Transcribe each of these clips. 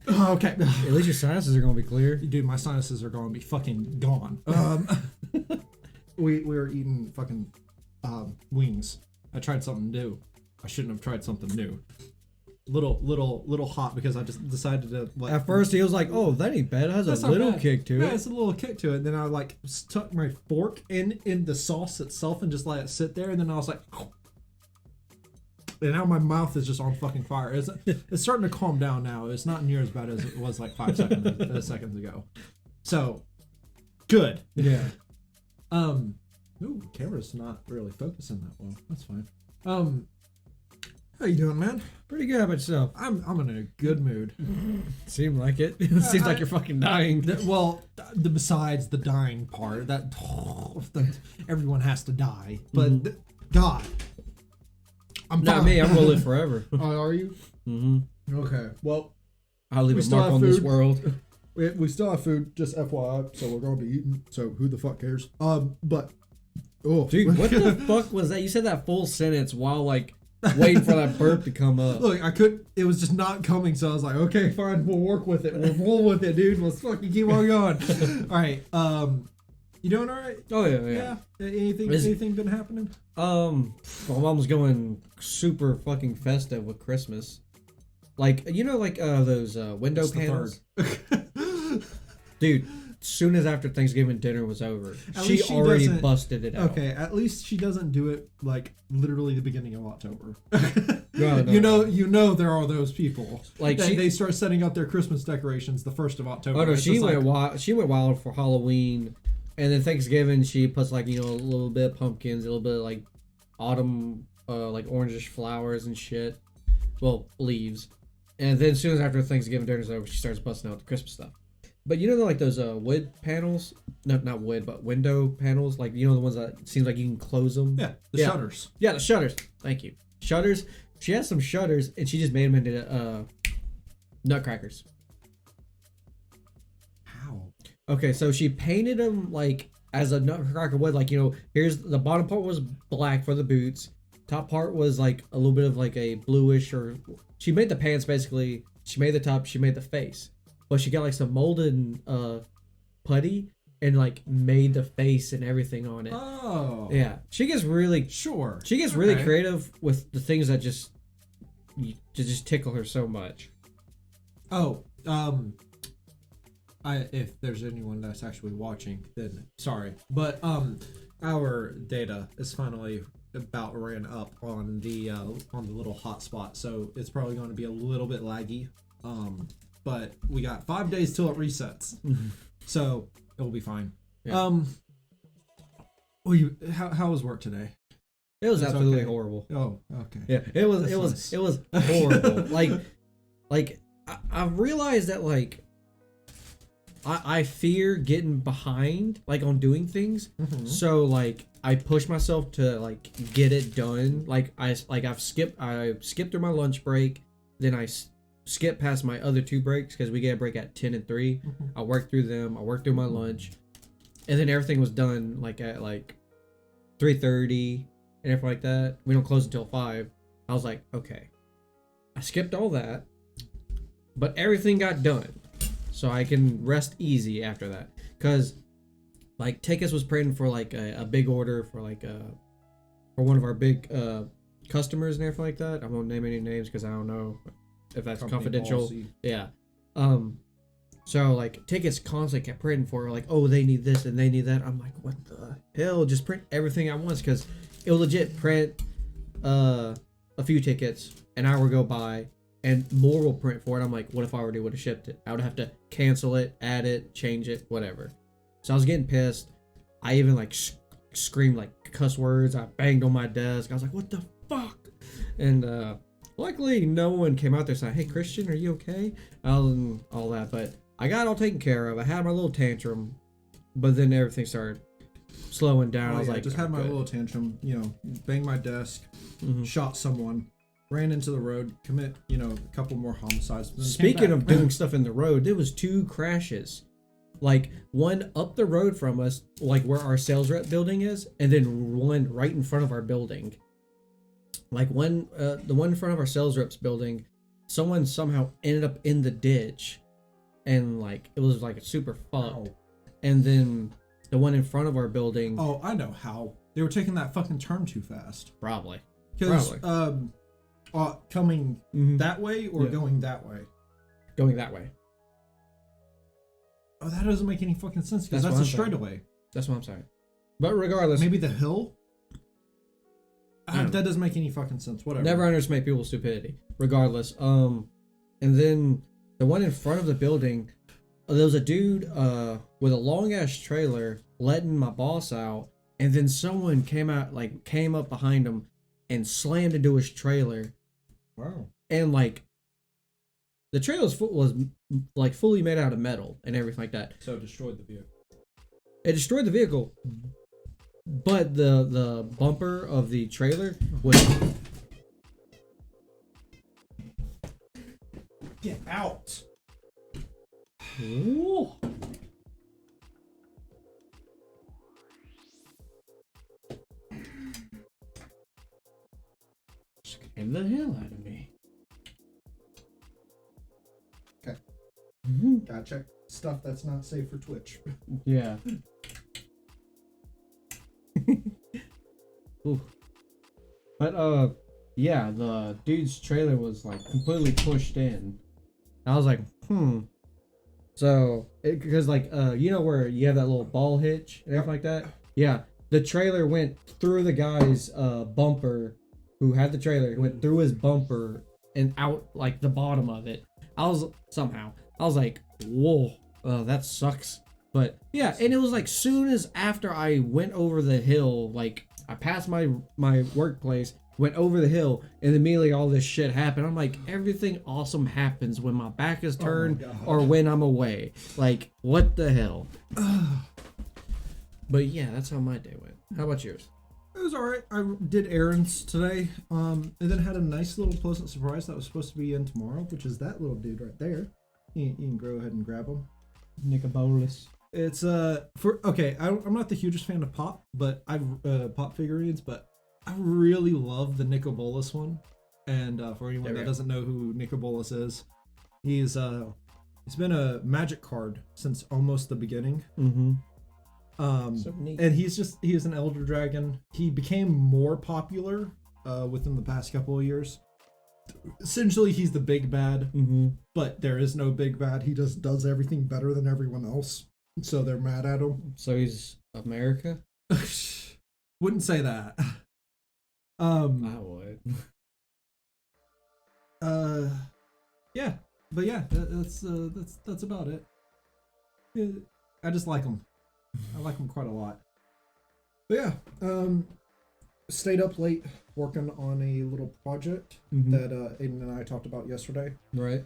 Okay. At least your sinuses are gonna be clear. Dude, my sinuses are going to be fucking gone. We were eating fucking wings. I tried something new. I shouldn't have tried something new. Little hot because I just decided to. Like, At first, he was like, "Oh, that ain't bad. It has that's a not little bad. kick to Yeah, it." it's a little kick to it. Then I like stuck my fork in the sauce itself and just let it sit there. And then I was like, and now my mouth is just on fucking fire. It's starting to calm down now. It's not near as bad as it was like 5 seconds ago. So good. Yeah. Ooh, camera's not really focusing that well. That's fine. How you doing, man? Pretty good. How about yourself? I'm in a good mood. Seemed like it. It seems like you're fucking dying. Besides the dying part, that everyone has to die. But God, I'm Not fine. me. I'm gonna live forever. Oh, are you? Mm-hmm. Okay. Well, I'll leave We a still mark have on this food. world. we still have food, just FYI. So we're gonna be eating. So who the fuck cares? But Dude, what the fuck was that? You said that full sentence while like waiting for that burp to come up. Look, it was just not coming, so I was like, okay, fine, we'll work with it. We'll roll with it, dude. Let's fucking keep on going. All right. You doing all right? Oh yeah. Anything been happening? My mom's going super fucking festive with Christmas. Like, you know, like those window It's the panels? third. Dude, soon as after Thanksgiving dinner was over, At she least she already doesn't- busted it out. Okay, at least she doesn't do it like literally the beginning of October. No. You know there are those people. Like they start setting up their Christmas decorations the 1st of October. Oh no, It's she just went like, wild. She went wild for Halloween. And then Thanksgiving, she puts like, you know, a little bit of pumpkins, a little bit of like autumn, like orangish flowers and shit. Well, leaves. And then as soon as after Thanksgiving dinner's over, she starts busting out the Christmas stuff. But you know, like those wood panels? No, not wood, but window panels. Like, you know, the ones that it seems like you can close them? Yeah, the shutters. Yeah, the shutters. Thank you. Shutters. She has some shutters, and she just made them into nutcrackers. How? Okay, so she painted them like as a nutcracker would. Like, you know, here's the bottom part was black for the boots. Top part was like a little bit of like a bluish, or she made the pants basically. She made the top. She made the face, but she got like some molded putty and like made the face and everything on it. Oh. Yeah, she gets really Sure. She gets really creative with the things that just tickle her so much. Oh, if there's anyone that's actually watching, then sorry, but our data is finally about ran up on the little hotspot, so it's probably going to be a little bit laggy. But we got 5 days till it resets, so it will be fine. Yeah. Well, how was work today? It was absolutely okay. horrible. Oh, okay. Yeah, it was horrible. like I realized that like I fear getting behind like on doing things. Mm-hmm. So like I push myself to like get it done. Like I skipped through my lunch break, then I skipped past my other 2 breaks because we get a break at 10 and 3. Mm-hmm. I worked through them. I worked through my lunch, and then everything was done like at like 3:30 and everything like that. We don't close until 5. I was like, okay, I skipped all that, but everything got done, so I can rest easy after that. Cause like Takis was praying for like a big order for like for one of our big customers and everything like that. I won't name any names because I don't know if that's Company confidential. policy. Yeah. So like Takis constantly kept praying for like, oh, they need this and they need that. I'm like, what the hell? Just print everything at once, because it will legit print a few tickets, an hour go by, and more will print for it. I'm like, what if I already would have shipped it? I would have to cancel it, add it, change it, whatever. So I was getting pissed. I even like screamed like cuss words. I banged on my desk. I was like, what the fuck? And luckily no one came out there saying, hey Christian, are you okay? All that, but I got it all taken care of. I had my little tantrum, but then everything started slowing down. I was like, just had my little tantrum, you know, banged my desk, shot someone, ran into the road, commit, you know, a couple more homicides. Speaking of doing stuff in the road, there was 2 crashes. Like one up the road from us, like where our sales rep building is, and then one right in front of our building. Like one, the one in front of our sales reps building, someone somehow ended up in the ditch, and like it was like super fucked. And then the one in front of our building. Oh, I know how. They were taking that fucking turn too fast. Probably. Because coming that way or going that way? Going that way. Oh, that doesn't make any fucking sense, because that's a straightaway. That's what I'm saying. But regardless, maybe the hill. That doesn't make any fucking sense. Whatever. Never underestimate people's stupidity. Regardless, and then the one in front of the building, there was a dude with a long ass trailer letting my boss out, and then someone came up behind him and slammed into his trailer. Wow. And like the trailer was like fully made out of metal and everything like that. So it destroyed the vehicle. It destroyed the vehicle, but the bumper of the trailer was. Get out. Ooh. Scared the hell out of me. Okay. Gotta check stuff that's not safe for Twitch. Yeah. Ooh. But yeah, the dude's trailer was like completely pushed in. I was like, So, because like you know where you have that little ball hitch and everything like that? Yeah. The trailer went through the guy's bumper who had the trailer. It went through his bumper and out like the bottom of it. I was like, whoa, that sucks. But yeah, and it was like soon as after I went over the hill, like I passed my workplace, went over the hill, and immediately all this shit happened. I'm like, everything awesome happens when my back is turned or when I'm away. Like, what the hell? But yeah, that's how my day went. How about yours? It was alright. I did errands today, and then had a nice little pleasant surprise that was supposed to be in tomorrow, which is that little dude right there. You can go ahead and grab him. Nicobolus. It's I'm not the hugest fan of pop, but I've pop figurines, but I really love the Nicobolus one. And for anyone that doesn't know who Nicobolus is, he's been a magic card since almost the beginning. Mm-hmm. So and he is an elder dragon. He became more popular within the past couple of years. Essentially, he's the big bad, but there is no big bad. He just does everything better than everyone else, so they're mad at him. So he's America? Wouldn't say that. I would. Yeah, but yeah, that's about it. I just like him. I like him quite a lot. But yeah, stayed up late working on a little project that Aiden and I talked about yesterday. Right.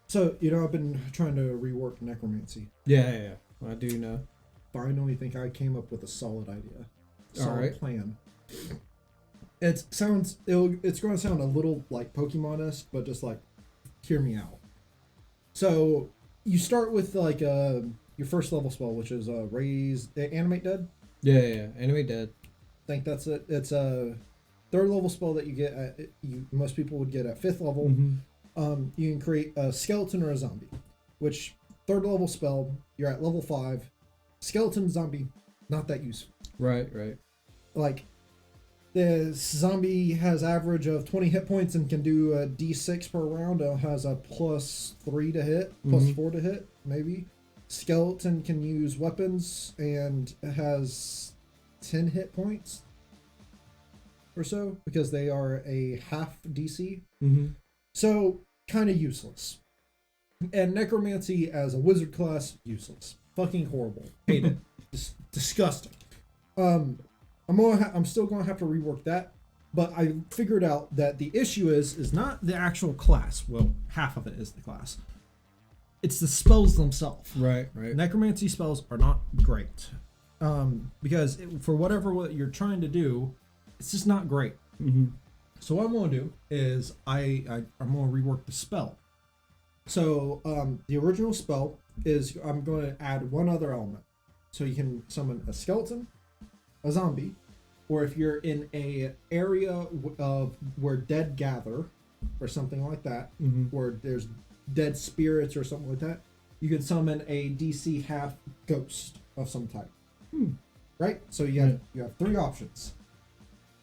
So, I've been trying to rework necromancy. Yeah. I do know. Finally think I came up with a solid idea. Solid plan. It's going to sound a little like Pokemon-esque, but just like, hear me out. So, you start with like your first level spell, which is Animate Dead. Yeah. Animate Dead. I think that's it. It's a third level spell that you get most people would get at 5th level. You can create a skeleton or a zombie, which third level spell, you're at level 5. Skeleton, zombie, not that useful. Right. Like, the zombie has average of 20 hit points and can do a d6 per round. It has a +3 to hit, +4 to hit, maybe. Skeleton can use weapons and has 10 hit points or so because they are a half DC. So, kind of useless. And necromancy as a wizard class, useless. Fucking horrible. Hate it. Disgusting. I'm still gonna have to rework that, but I figured out that the issue is not the actual class. Well, half of it is the class. It's the spells themselves. Right. Necromancy spells are not great. Because for what you're trying to do, it's just not great. So what I'm going to do is I'm going to rework the spell. So the original spell is I'm going to add one other element. So you can summon a skeleton, a zombie, or if you're in a area of where dead gather, or something like that, where there's dead spirits or something like that, you can summon a DC half ghost of some type. Right? So you have 3 options.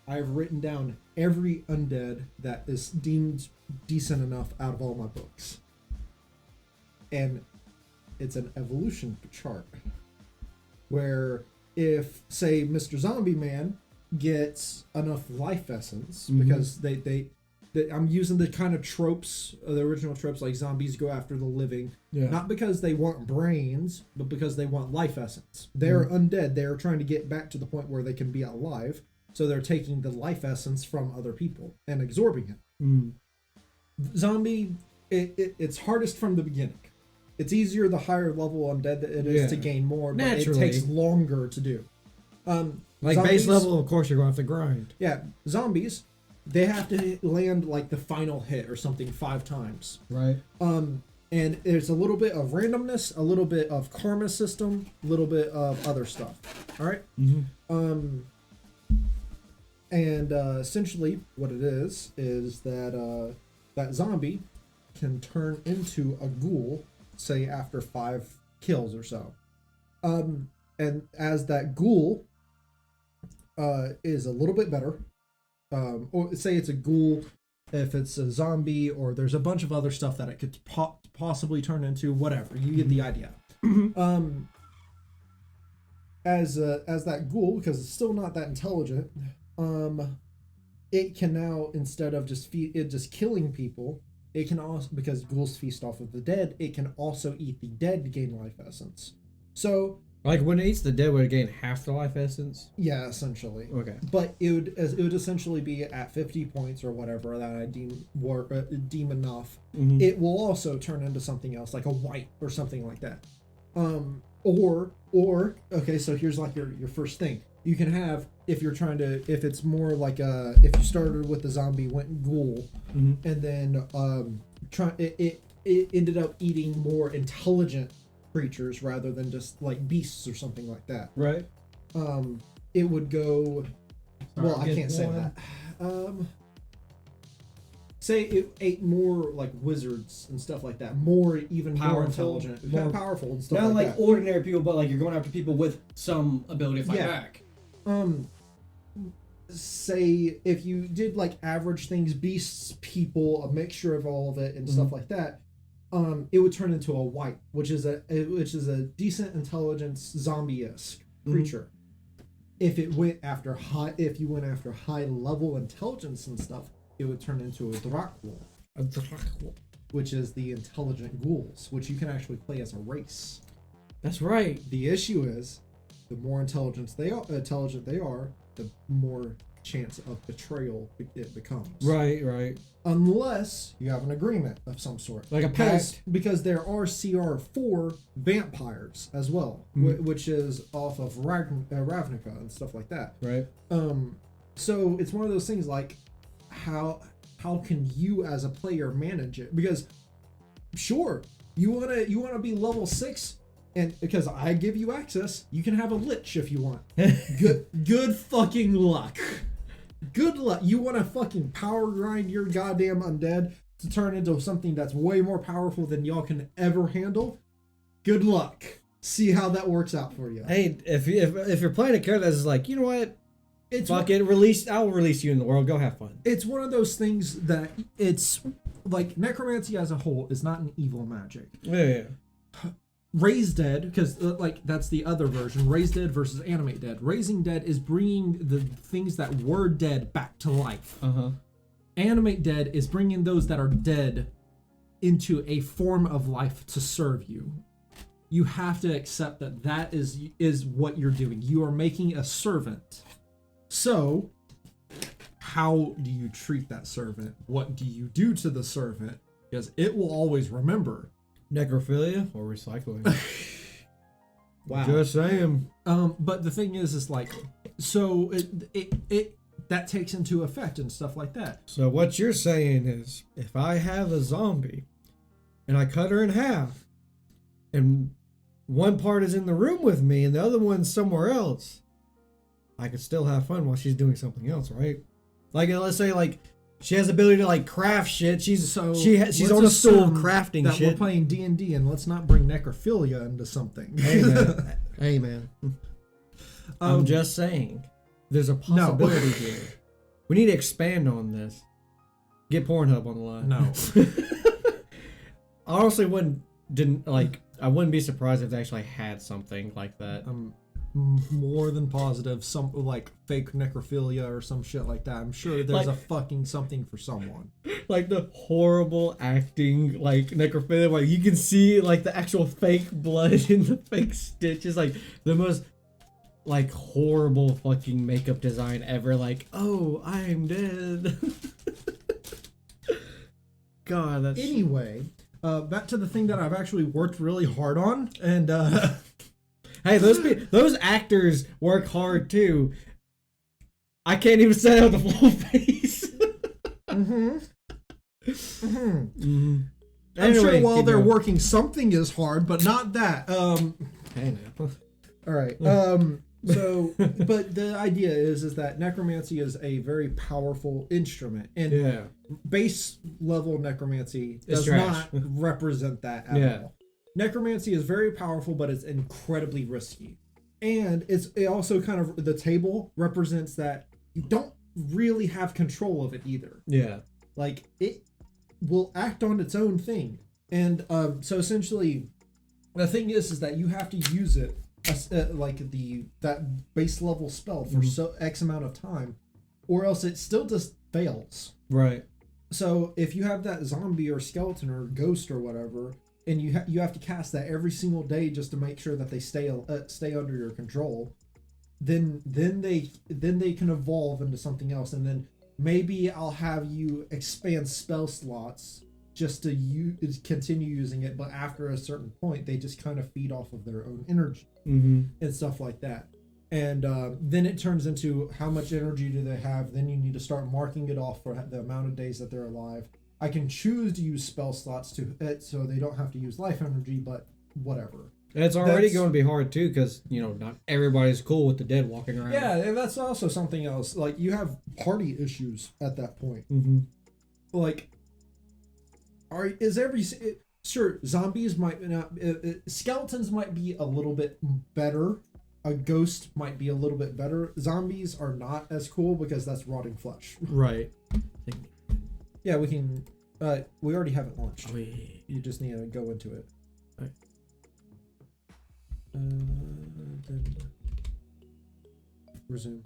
I have written down every undead that is deemed decent enough out of all my books. And it's an evolution chart. Where if, say, Mr. Zombie Man gets enough life essence, because I'm using the kind of tropes, the original tropes, like zombies go after the living, not because they want brains, but because they want life essence. They're undead. They're trying to get back to the point where they can be alive, so they're taking the life essence from other people and absorbing it. Zombie, it's hardest from the beginning. It's easier the higher level undead that it is to gain more, but it takes longer to do. Like zombies, base level, of course, you're going to have to grind. Yeah, zombies, they have to land like the final hit or something 5 times. Right. And there's a little bit of randomness, a little bit of karma system, a little bit of other stuff. All right. And essentially, what it is that that zombie can turn into a ghoul, say after 5 kills or so. And as that ghoul is a little bit better. Or say it's a ghoul, if it's a zombie, or there's a bunch of other stuff that it could possibly turn into, whatever. You get the idea. As that ghoul, because it's still not that intelligent, it can now, instead of just killing people, it can also, because ghouls feast off of the dead, it can also eat the dead to gain life essence. So Like when it eats the dead, would it gain half the life essence? Yeah, essentially. Okay. But it would essentially be at 50 points or whatever that I deem enough. Mm-hmm. It will also turn into something else, like a white or something like that. Or okay, so here's like your first thing. You can have, if you're trying to, if it's more like if you started with the zombie went ghoul, Mm-hmm. and then it ended up eating more intelligent creatures rather than just like beasts or something like that. Right. It would go. Sorry, Well, I can't say that. Say it ate more like wizards and stuff like that. More, even more Powerful, intelligent, more powerful and stuff Not like like that. ordinary people, but like you're going after people with some ability to fight Yeah. back. Say if you did like average things, beasts, people, a mixture of all of it and stuff like that, it would turn into a white, which is a decent intelligence zombie-esque creature. If you went after high level intelligence and stuff, it would turn into a Dracul, which is the intelligent ghouls, which you can actually play as a race. That's right. The issue is, the more intelligent they are, the more chance of betrayal it becomes. Right. Unless you have an agreement of some sort. Like a pact. Because there are CR4 vampires as well, which is off of Ravnica and stuff like that. Right. So it's one of those things like, how can you as a player manage it? Because sure, you wanna be level 6, and because I give you access, you can have a lich if you want. Good fucking luck. Good luck. You want to fucking power grind your goddamn undead to turn into something that's way more powerful than y'all can ever handle? Good luck. See how that works out for you. Hey, if you're playing a character that's just like, you know what? It's Fuck it, I'll release you in the world. Go have fun. It's one of those things that it's like necromancy as a whole is not an evil magic. Yeah. Raise Dead, because like that's the other version. Raise Dead versus Animate Dead. Raising Dead is bringing the things that were dead back to life. Animate Dead is bringing those that are dead into a form of life to serve you. You have to accept that is what you're doing. You are making a servant. So, how do you treat that servant? What do you do to the servant? Because it will always remember. Necrophilia or recycling? Wow. Just saying. But the thing is like, so it that takes into effect and stuff like that. So what you're saying is, if I have a zombie and I cut her in half, and one part is in the room with me and the other one's somewhere else, I could still have fun while she's doing something else, right? Like, let's say like she has the ability to like craft shit. She's on a stool crafting that shit. We're playing D&D, and let's not bring necrophilia into something. Hey man. I'm just saying, there's a possibility here. We need to expand on this. Get Pornhub on the line. No. I honestly I wouldn't be surprised if they actually had something like that. I'm more than positive, some like fake necrophilia or some shit like that. I'm sure there's a fucking something for someone. Like the horrible acting, like necrophilia, like you can see like the actual fake blood in the fake stitches, like the most like horrible fucking makeup design ever. Like, oh, I'm dead. God, that's anyway. Back to the thing that I've actually worked really hard on, and hey, those actors work hard too. I can't even set out the full face. I'm sure while they're working, something is hard, but not that. Hey now. All right. So, but the idea is that necromancy is a very powerful instrument, and base level necromancy does not represent that at all. Necromancy is very powerful, but it's incredibly risky, and it also kind of, the table represents that you don't really have control of it either. Yeah, like it will act on its own thing, and so essentially, the thing is that you have to use it. Like that base level spell for X amount of time, or else it still just fails. Right. So if you have that zombie or skeleton or ghost or whatever, and you have to cast that every single day just to make sure that they stay under your control, then they can evolve into something else, and then maybe I'll have you expand spell slots just to continue using it, but after a certain point they just kind of feed off of their own energy and stuff like that. And then it turns into how much energy do they have. Then you need to start marking it off for the amount of days that they're alive. I can choose to use spell slots so they don't have to use life energy, but whatever. And it's already going to be hard too, because not everybody's cool with the dead walking around. Yeah, that's also something else. Like, you have party issues at that point. Like, sure, zombies might not, skeletons might be a little bit better. A ghost might be a little bit better. Zombies are not as cool because that's rotting flesh. Right. Yeah, we can. We already have it launched. Oh, yeah. You just need to go into it. Right. Then resume.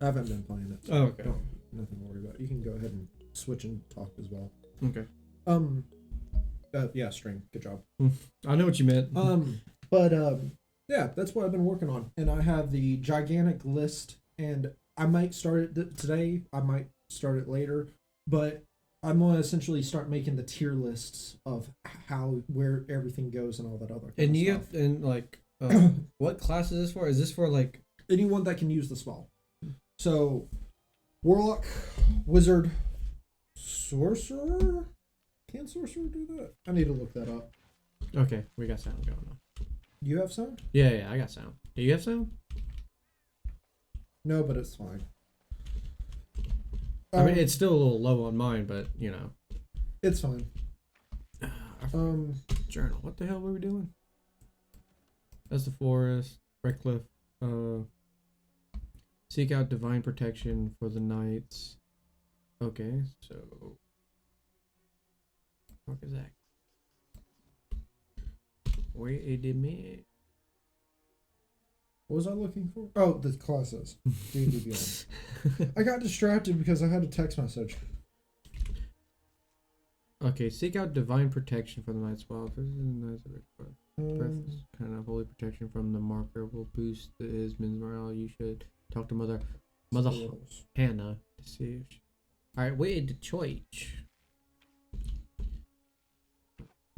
I haven't been playing it. Oh, okay. Nothing to worry about. You can go ahead and switch and talk as well. Okay. Yeah, stream. Good job. I know what you meant. Yeah, that's what I've been working on, and I have the gigantic list, and I might start it today. I might start it later, but I'm gonna essentially start making the tier lists of where everything goes and all that other. And what class is this for? Is this for like anyone that can use the spell? So, warlock, wizard, sorcerer. Can sorcerer do that? I need to look that up. Okay, we got sound going on. You have sound? Yeah, I got sound. Do you have sound? No, but it's fine. I mean, it's still a little low on mine, but it's fine. Journal. What the hell were we doing? That's the forest. Redcliffe. Seek out divine protection for the knights. Okay, so what is that? Wait a minute. What was I looking for? Oh, the classes. D&D Beyond. I got distracted because I had a text message. Okay, seek out divine protection for the night's wild. Kind of holy protection from the marker will boost his men's morale. You should talk to Mother Hannah to see if she... Alright, wait to church.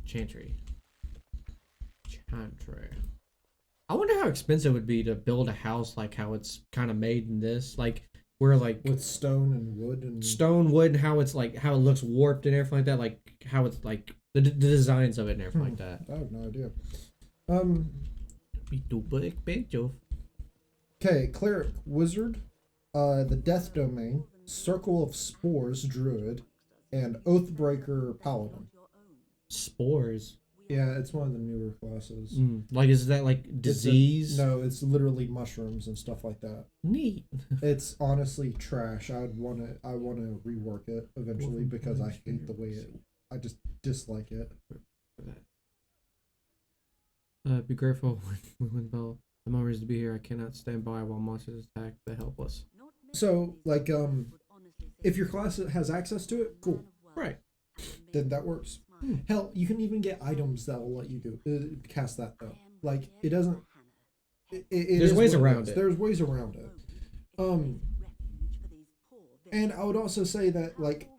Chantry. I wonder how expensive it would be to build a house like how it's kind of made in this, like where like with stone and wood and how it's like how it looks warped and everything like that, like how it's like the designs of it and everything like that. I have no idea. Okay, cleric, wizard, the death domain, circle of spores, druid, and oathbreaker, paladin. Spores. Yeah, it's one of the newer classes. Like, is that like disease? No, it's literally mushrooms and stuff like that. Neat. It's honestly trash. I want to rework it eventually because I hate the way I just dislike it. Be grateful when Bell. The moment is to be here. I cannot stand by while monsters attack the helpless. So, like, if your class has access to it, cool. Right. Then that works. Hell, you can even get items that will let you cast that though. Like, it doesn't. There's ways around it. There's ways around it. And I would also say that like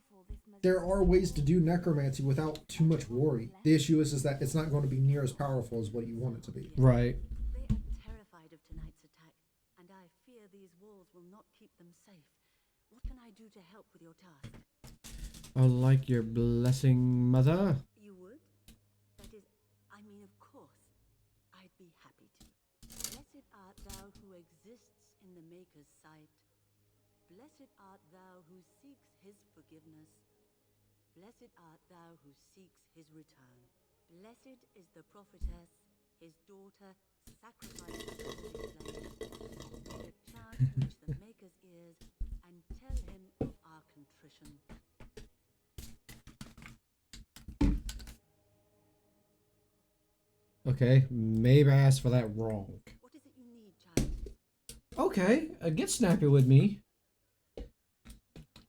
there are ways to do necromancy without too much worry. The issue is that it's not going to be near as powerful as what you want it to be. Right. They are terrified of tonight's attack, and I fear these walls will not keep them safe. What can I do to help with your task? I like your blessing, Mother. You would? That is, I mean, of course. I'd be happy to. Blessed art thou who exists in the Maker's sight. Blessed art thou who seeks his forgiveness. Blessed art thou who seeks his return. Blessed is the prophetess, his daughter, sacrificed to holy flames. May the chant reach the Maker's ears and tell him of our contrition. Okay, maybe I asked for that wrong. What is it you need, child? Okay, get snappy with me.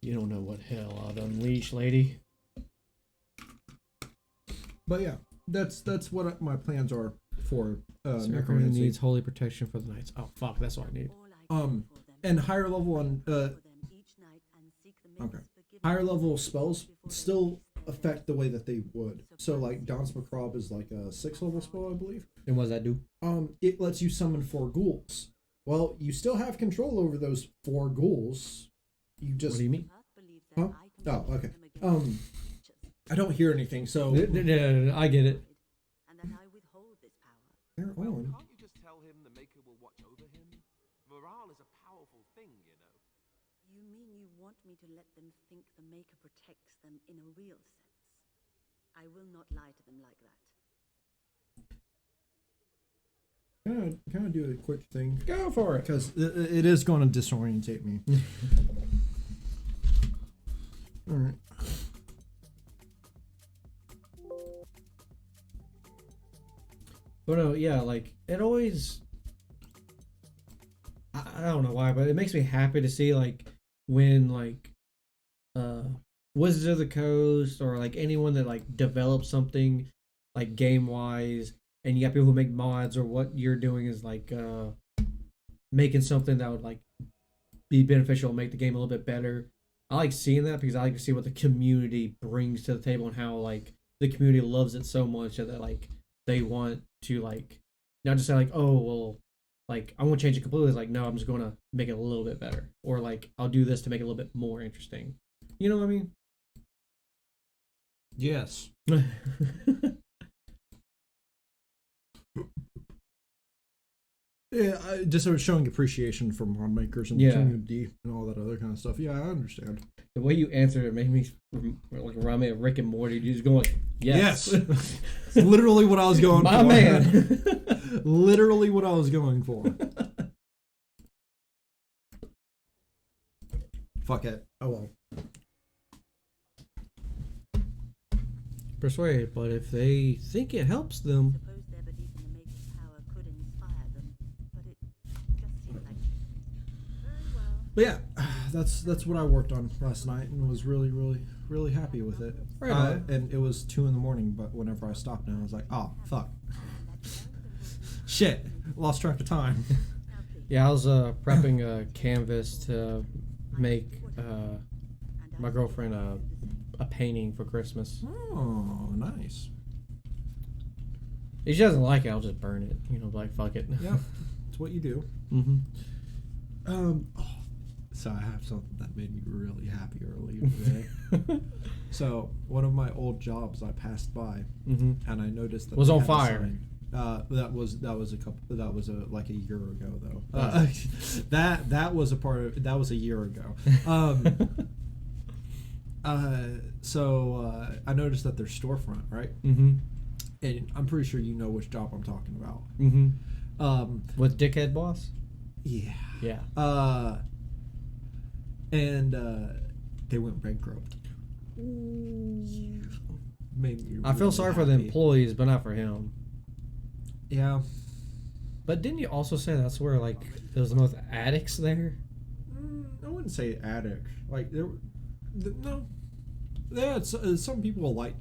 You don't know what hell I'd unleash, lady. But yeah, that's what my plans are for Necromancy necromancy. needs holy protection for the knights. Oh fuck, that's what I need. And higher level on okay, higher level spells still affect the way that they would. So like Dance Macabre is like a 6th level spell, I believe. And what does that do? It lets you summon 4 ghouls. Well, you still have control over those 4 ghouls. You just What do you mean? Huh? Oh, okay. I don't hear anything, so No, I get it. And that I withhold this power. they're Well, on. can't you just tell him the Maker will watch over him? Morale is a powerful thing, you know. You mean you want me to let them think the Maker protects them in a real sense? I will not lie to them like that. Kind of do a quick thing Go for it. because it is going to disorientate me. All right. But no, yeah, like it always. I don't know why, but it makes me happy to see like when like Wizards of the Coast or like anyone that like develops something like game wise, and you got people who make mods or what you're doing is like making something that would like be beneficial and make the game a little bit better. I like seeing that because I like to see what the community brings to the table and how like the community loves it so much that like they want to like not just say like, oh well, like I won't change it completely. It's like, no, I'm just going to make it a little bit better, or like I'll do this to make it a little bit more interesting. You know what I mean? Yes. Yeah, just showing appreciation for mod makers and Yeah. community and all that other kind of stuff. Yeah, I understand. The way you answered it made me like remind me of Rick and Morty. You just going like, yes, It's literally what I was going my for. man. Literally what I was going for. Fuck it. Oh well. Persuade, but if they think it helps them, Suppose their belief in the Maker's power could inspire them, but it just seemed like very well. But yeah, that's what I worked on last night and was really happy with it. Right on. And it was 2 a.m, but whenever I stopped now, I was like, oh fuck, shit, lost track of time. yeah, I was prepping a canvas to make my girlfriend a painting for Christmas. Oh, nice. If she doesn't like it, I'll just burn it. You know, like fuck it. Yeah, it's what you do. Mm-hmm. So I have something that made me really happy earlier today. So one of my old jobs I passed by, Mm-hmm. and I noticed that Was they on had a fire. sign. That was like a year ago though. Oh. That was a year ago. So I noticed that their storefront, right? Mm-hmm. And I'm pretty sure you know which job I'm talking about. Mm-hmm. With Dickhead Boss? Yeah. Yeah. And they went bankrupt. Made me I feel really sorry for the happy. employees, but not for him. Yeah. But didn't you also say that's where like there was the most addicts there? I wouldn't say addict. Like no. Yeah, some people like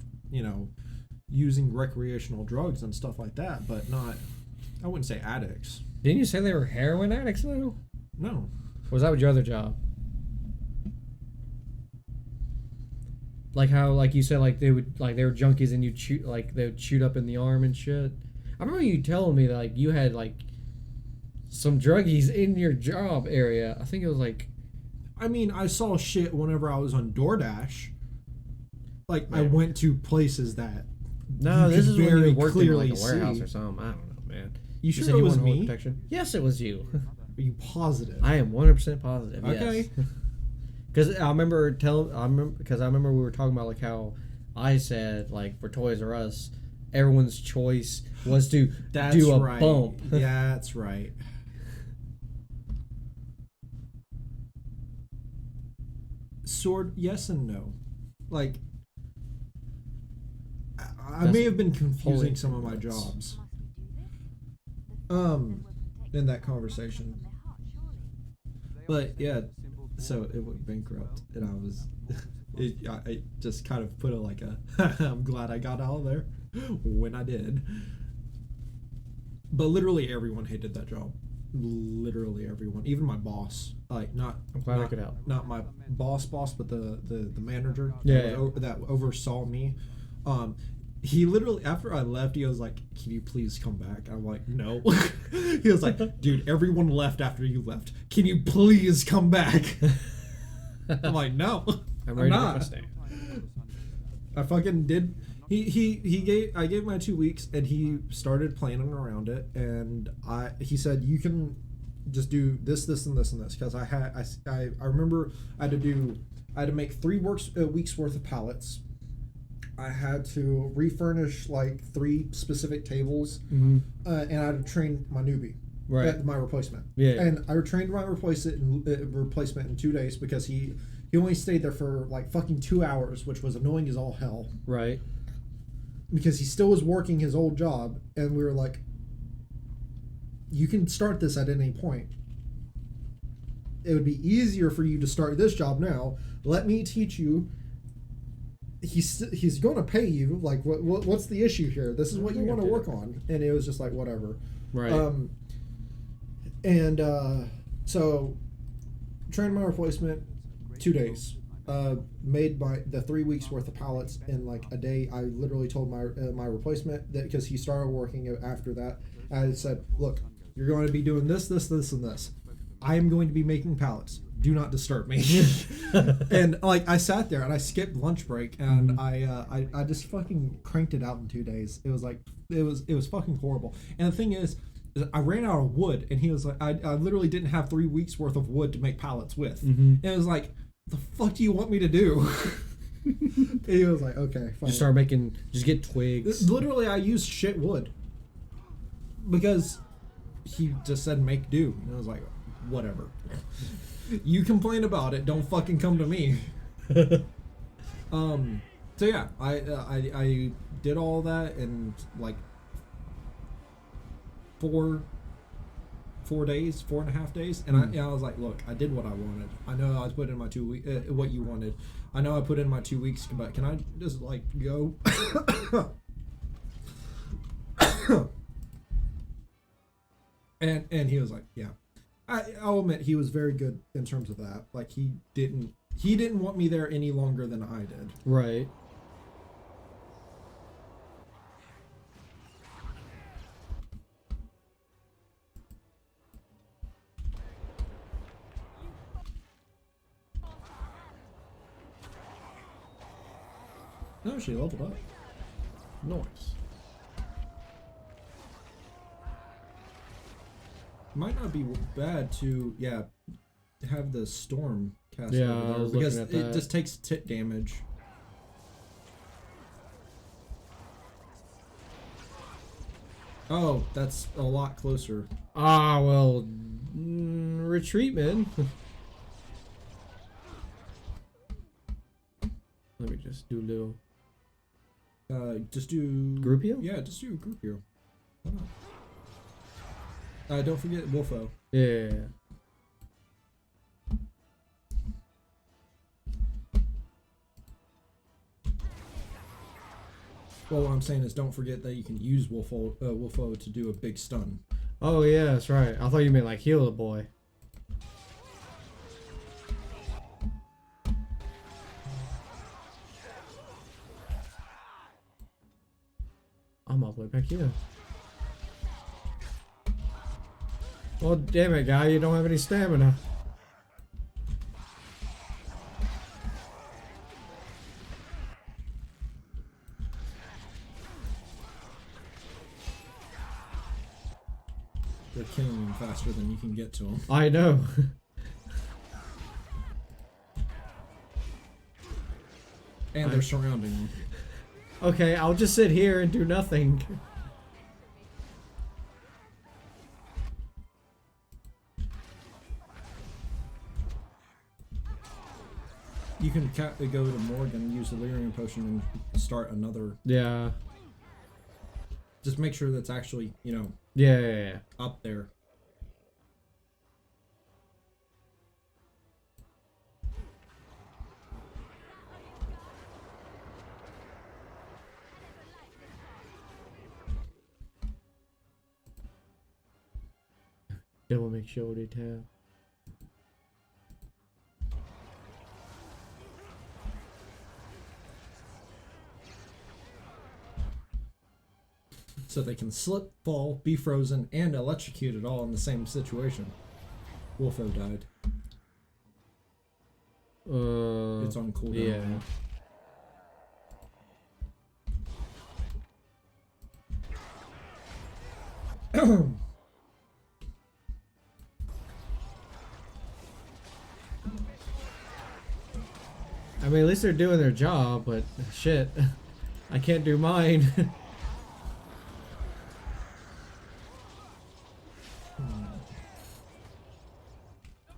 using recreational drugs and stuff like that, but not. I wouldn't say addicts. Didn't you say they were heroin addicts though? No. Or was that with your other job? Like how like you said like they were junkies and they would shoot up in the arm and shit. I remember you telling me that like you had like some druggies in your job area. I think it was like I mean, I saw shit whenever I was on DoorDash. Like I Man. went to places that. no, you this could is when very you worked in like clearly a warehouse see. or something. I don't know, man. You sure said it you was wanted more me? protection? Yes, it was you. Are you positive? I am 100% positive. Okay. Because I remember we were talking about like how I said like for Toys R Us, everyone's choice was to That's do a right. bump. Yeah, that's right. Sort yes and no. Like I may have been confusing Holy some of my nuts. jobs. Must we do this? In that conversation. But yeah, so it went bankrupt, and I was, I just kind of put it like a, I'm glad I got out of there. when I did. But literally everyone hated that job. Literally everyone, even my boss. Like not. I'm glad I not, could help. Not my boss, but the manager. Yeah, that oversaw me. He literally, after I left, he was like, "Can you please come back?" I'm like, "No." He was like, "Dude, everyone left after you left. Can you please come back?" I'm like, "No, I'm ready to make not." my stand. I fucking did. I gave my 2 weeks, and he started planning around it. And he said, "You can just do this, this, and this, and this." Because I remember I had to make 3 weeks worth of pallets. I had to refurnish like 3 specific tables, and I had to train my newbie, Right. my replacement. Yeah. And I trained my replacement in 2 days because he only stayed there for like fucking 2 hours, which was annoying as all hell. Right. Because he still was working his old job, and we were like, "You can start this at any point. It would be easier for you to start this job now. Let me teach you." He's going to pay you. Like, what's the issue here? This is what you want to work on. And it was just like, whatever. Right. So trained my replacement 2 days. Made the 3 weeks worth of pallets in like a day. I literally told my replacement that, because he started working after that, I said, "Look, you're going to be doing this, this, this, and this. I am going to be making pallets. Do not disturb me." And like I sat there and I skipped lunch break, and I just fucking cranked it out in 2 days. It was like it was fucking horrible. And the thing is I ran out of wood, and he was like, I literally didn't have 3 weeks worth of wood to make pallets with. And it was like, the fuck do you want me to do? He was like, "Okay, fine." Just get twigs. Literally, I used shit wood because he just said make do, and I was like, whatever. You complain about it, don't fucking come to me. So yeah, I did all that in like 4.5 days, and I was like, "Look, I did what I wanted. I know I put in my 2 weeks. What you wanted, I know I put in my 2 weeks, but can I just like go?" and he was like, "Yeah." I'll admit he was very good in terms of that. Like he didn't want me there any longer than I did. Right. No, she leveled up. Nice. Might not be bad to have the storm cast Yeah, over I there, was because looking at it that. just takes tit damage. Oh, that's a lot closer. Ah, well, retreat, man. Let me just do a little Just do group heal. Yeah, just do a group heal. Why not? Don't forget Wolfo. Yeah. Well, what I'm saying is, don't forget that you can use Wolfo to do a big stun. Oh yeah, that's right. I thought you meant like heal the boy. I'm all the way back here. Well, damn it, guy, you don't have any stamina. They're killing him faster than you can get to him. I know. And they're surrounding him. Okay, I'll just sit here and do nothing. You can go to Morgan, use the Lyrium potion, and start another. Yeah. Just make sure that's actually, Yeah. up there. Devil make shoulder tab. So they can slip, fall, be frozen, and electrocuted all in the same situation. Wolfo died. It's on cooldown. Yeah. I mean, at least they're doing their job, but shit, I can't do mine. The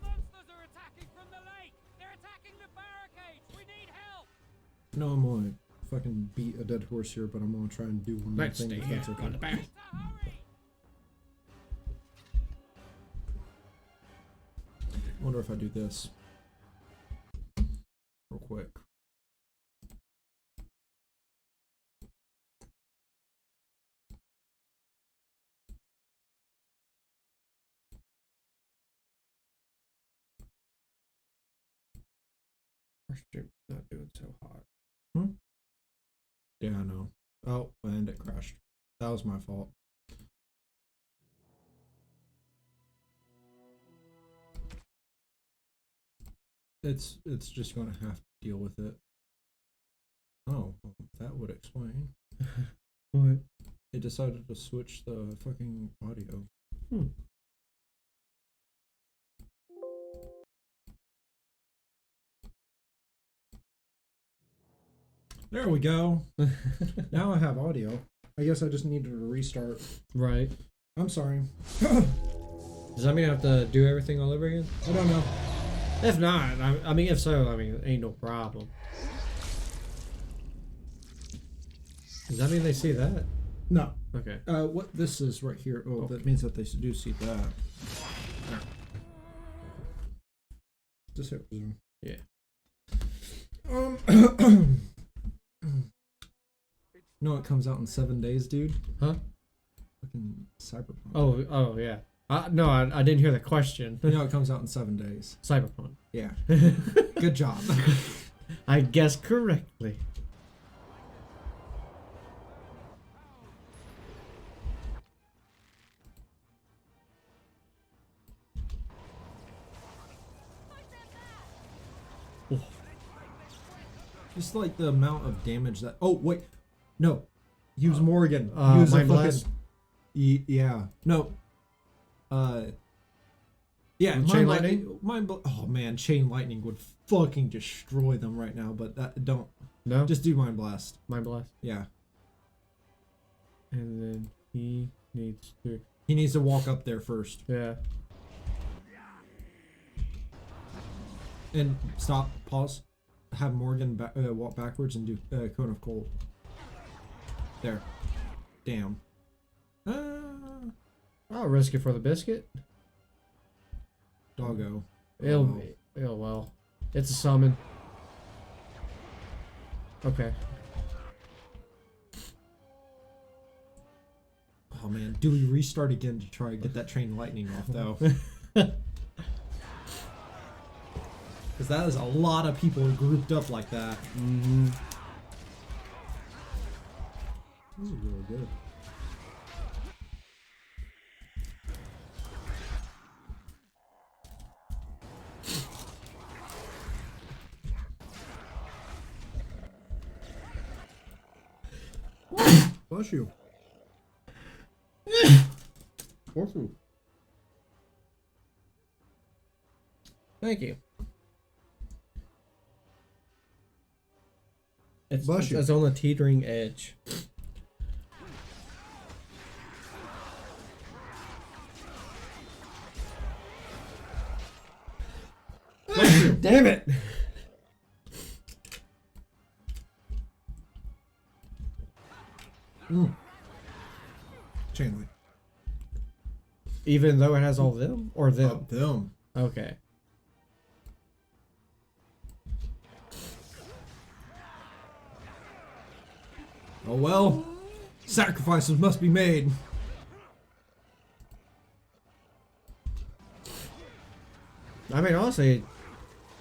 monsters are attacking from the lake! They're attacking the barricades! We need help! No, I'm gonna fucking beat a dead horse here, but I'm gonna try and do one more Let's thing stay if here that's okay. on the back. To hurry! I wonder if I do this real quick. Our stream's not doing so hot. Yeah, I know. Oh, and it crashed. That was my fault. It's just gonna have to deal with it. Oh, well, that would explain. What? It decided to switch the fucking audio. There we go. Now I have audio. I guess I just needed to restart. Right. I'm sorry. Does that mean I have to do everything all over again? I don't know. If not, I mean, if so, I mean, ain't no problem. Does that mean they see that? No. Okay. What this is right here. Oh, Okay. that means that they do see that. Just hit resume. Yeah. No, it comes out in 7 days, dude. Huh? Fucking Cyberpunk. Oh, yeah. No, I didn't hear the question. You know, it comes out in 7 days. Cyberpunk. Yeah. Good job. I guessed correctly. Just like the amount of damage that. Oh wait, no. Use Morgan. Mind Use a fucking. Blast? Yeah. No. Yeah. Chain Lightning? Oh man, Chain Lightning would fucking destroy them right now. But that don't. No? Just do Mind Blast. Mind Blast. Yeah. And then he needs to... He needs to walk up there first. Yeah. And stop. Pause. Have Morgan walk backwards and do Cone of Cold. There. Damn. I'll risk it for the biscuit. Doggo. Oh well. It's a summon. Okay. Oh man, do we restart again to try and get that Chain Lightning off though? Because that is a lot of people grouped up like that. Mm-hmm. This is really good. Bless you. Bless you. Thank you. Bless you. It's on the teetering edge. Damn it! Chain Lightning. Even though it has all them or them? Them. Okay. Oh well. Sacrifices must be made. I mean, honestly,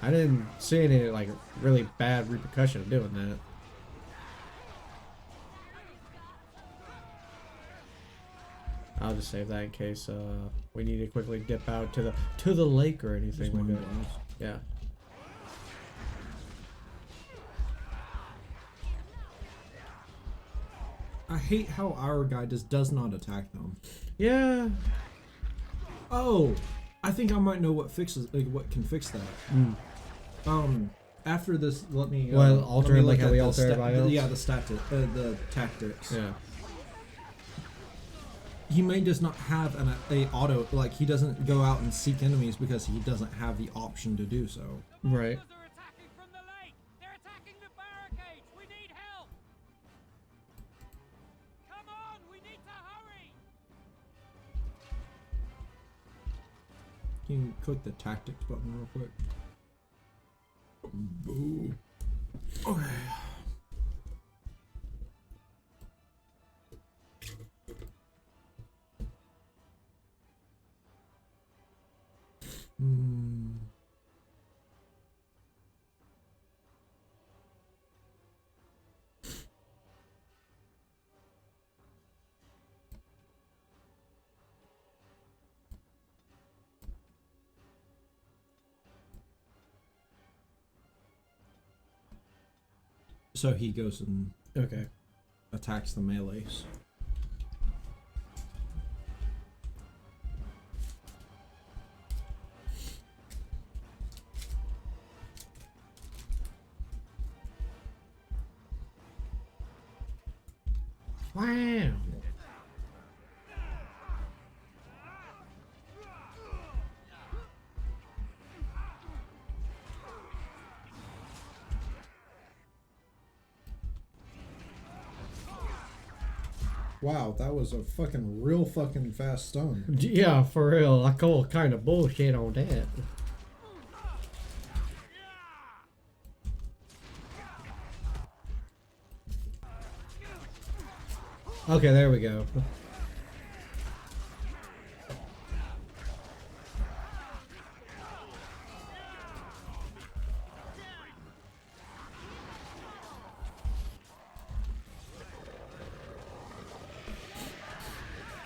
I didn't see any like really bad repercussion of doing that. I'll just save that in case we need to quickly dip out to the lake or anything Just like one that. blast. Yeah. I hate how our guy just does not attack them. Yeah. Oh, I think I might know what fixes what can fix that. After this, let me. Well, let alter me him like look how at we the alter everybody else? Yeah, the tactics. Yeah. He may just not have a auto, like he doesn't go out and seek enemies because he doesn't have the option to do so. Right. Monsters are attacking from the lake. They're attacking the barricades. We need help. Come on, we need to hurry. Can you click the tactics button real quick? Boo. Okay. So he goes and Okay. attacks the melees. Wow. Wow, that was a fucking real fucking fast stun. Yeah, for real. I call kind of bullshit on that. Okay, there we go.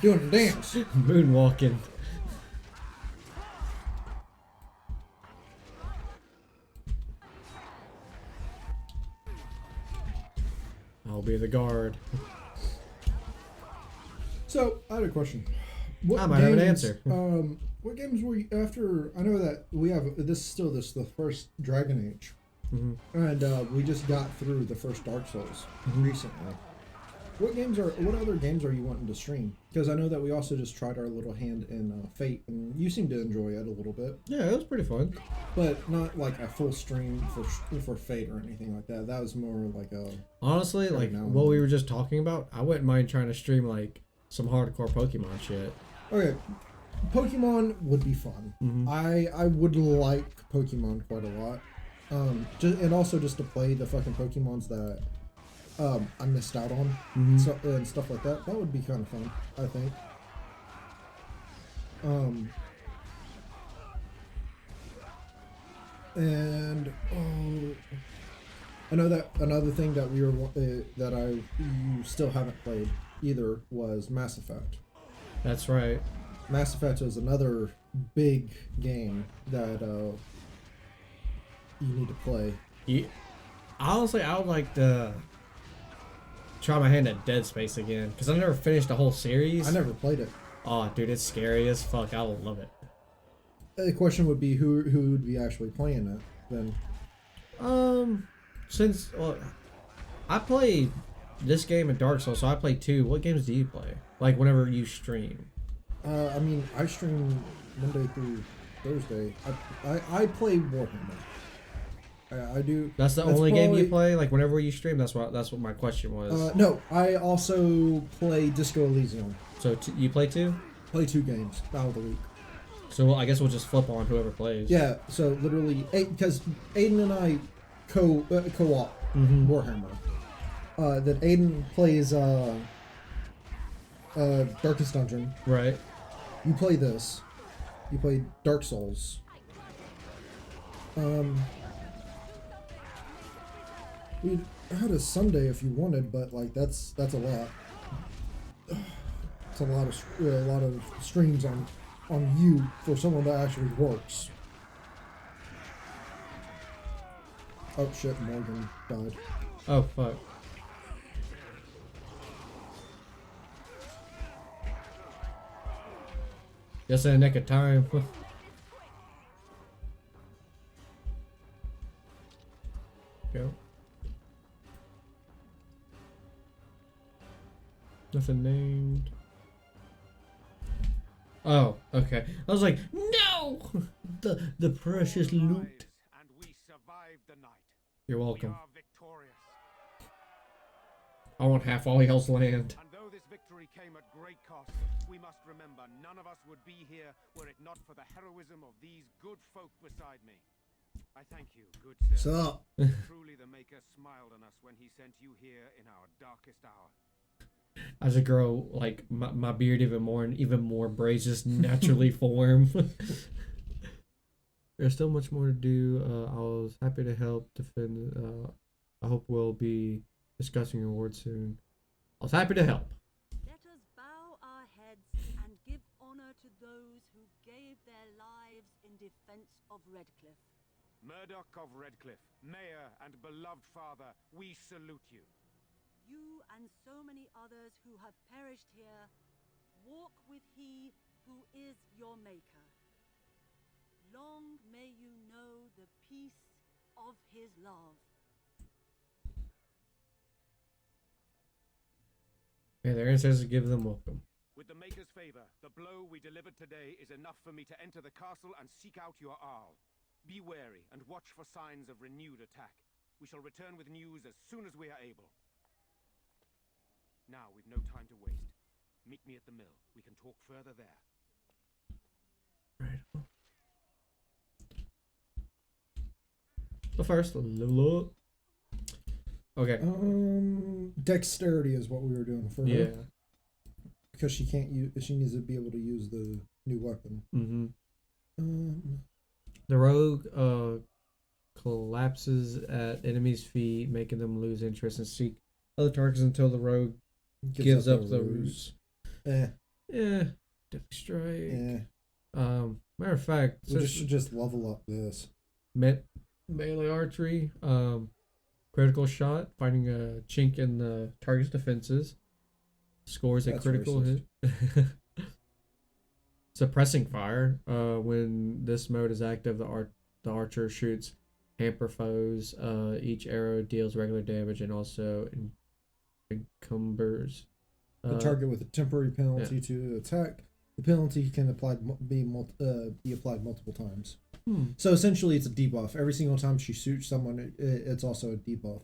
Doing the dance. Moonwalking. I'll be the guard. So I had a question. What I might have an games, answer. What games were you after? I know that we have the first Dragon Age, and we just got through the first Dark Souls recently. What other games are you wanting to stream? Because I know that we also just tried our little hand in Fate, and you seem to enjoy it a little bit, Yeah, it was pretty fun. but not like a full stream for Fate or anything like that. That was more like a Honestly, Every like now and what then. we were just talking about, I wouldn't mind trying to stream like some hardcore Pokemon shit. okay. Pokemon would be fun. I would like Pokemon quite a lot. And also just to play the fucking Pokemons that I missed out on, and stuff like that. That would be kind of fun, I think. And I know that another thing that you still haven't played either was Mass Effect. That's right. Mass Effect is another big game that you need to play. Honestly, I would like to try my hand at Dead Space again because I never finished the whole series. I never played it. Oh, dude, it's scary as fuck. I will love it. The question would be who would be actually playing it then? Since I played this game and Dark Souls, so I play 2. What games do you play? Like whenever you stream? I mean, I stream Monday through Thursday. I play Warhammer. I do. That's the only game you probably- play. Like whenever you stream, that's what my question was. No, I also play Disco Elysium. So you play 2? Play 2 games out of the week. So I guess we'll just flip on whoever plays. Yeah, so literally, because Aiden and I co-op Warhammer. Then Aiden plays Darkest Dungeon. Right. You play this. You play Dark Souls. We had a Sunday if you wanted, but like that's a lot. It's a lot of streams on you for someone that actually works. Oh shit, Morgan died. Oh fuck. Just in the nick of time. Go. Nothing named. Oh, okay. I was like, no! the precious loot. And we survived the night. You're We welcome. are victorious. I want half all y'all's land. And though this victory came at great cost, we must remember none of us would be here were it not for the heroism of these good folk beside me. I thank you, good Seth. Sup? Truly the Maker smiled on us when he sent you here in our darkest hour. As I grow, like, my beard even more and even more braids just naturally form. There's still much more to do. I was happy to help defend. I hope we'll be discussing your award soon. I was happy to help. Let us bow our heads and give honor to those who gave their lives in defense of Redcliffe. Murdoch of Redcliffe, Mayor and beloved father, we salute you. You and so many others who have perished here, walk with he who is your maker. Long may you know the peace of his love. Yeah, their ancestors give them welcome. With the Maker's favor, the blow we delivered today is enough for me to enter the castle and seek out your Arl. Be wary and watch for signs of renewed attack. We shall return with news as soon as we are able. Now we've no time to waste. Meet me at the mill. We can talk further there. Right. But first, level up. Okay. Dexterity is what we were doing for Yeah. her. Because she can't use. She needs to be able to use the new weapon. Mm-hmm. The rogue collapses at enemies' feet, making them lose interest and seek other targets until the rogue gives up the ruse. Eh. Yeah. Death strike. Eh. Matter of fact, We should just level up this. melee archery, critical shot, finding a chink in the target's defenses, scores a That's critical racist. hit. Suppressing fire. When this mode is active, the archer shoots hamper foes. Each arrow deals regular damage and also encumbers The target with a temporary penalty to attack. The penalty can be applied multiple times. So essentially, it's a debuff. Every single time she shoots someone, it's also a debuff.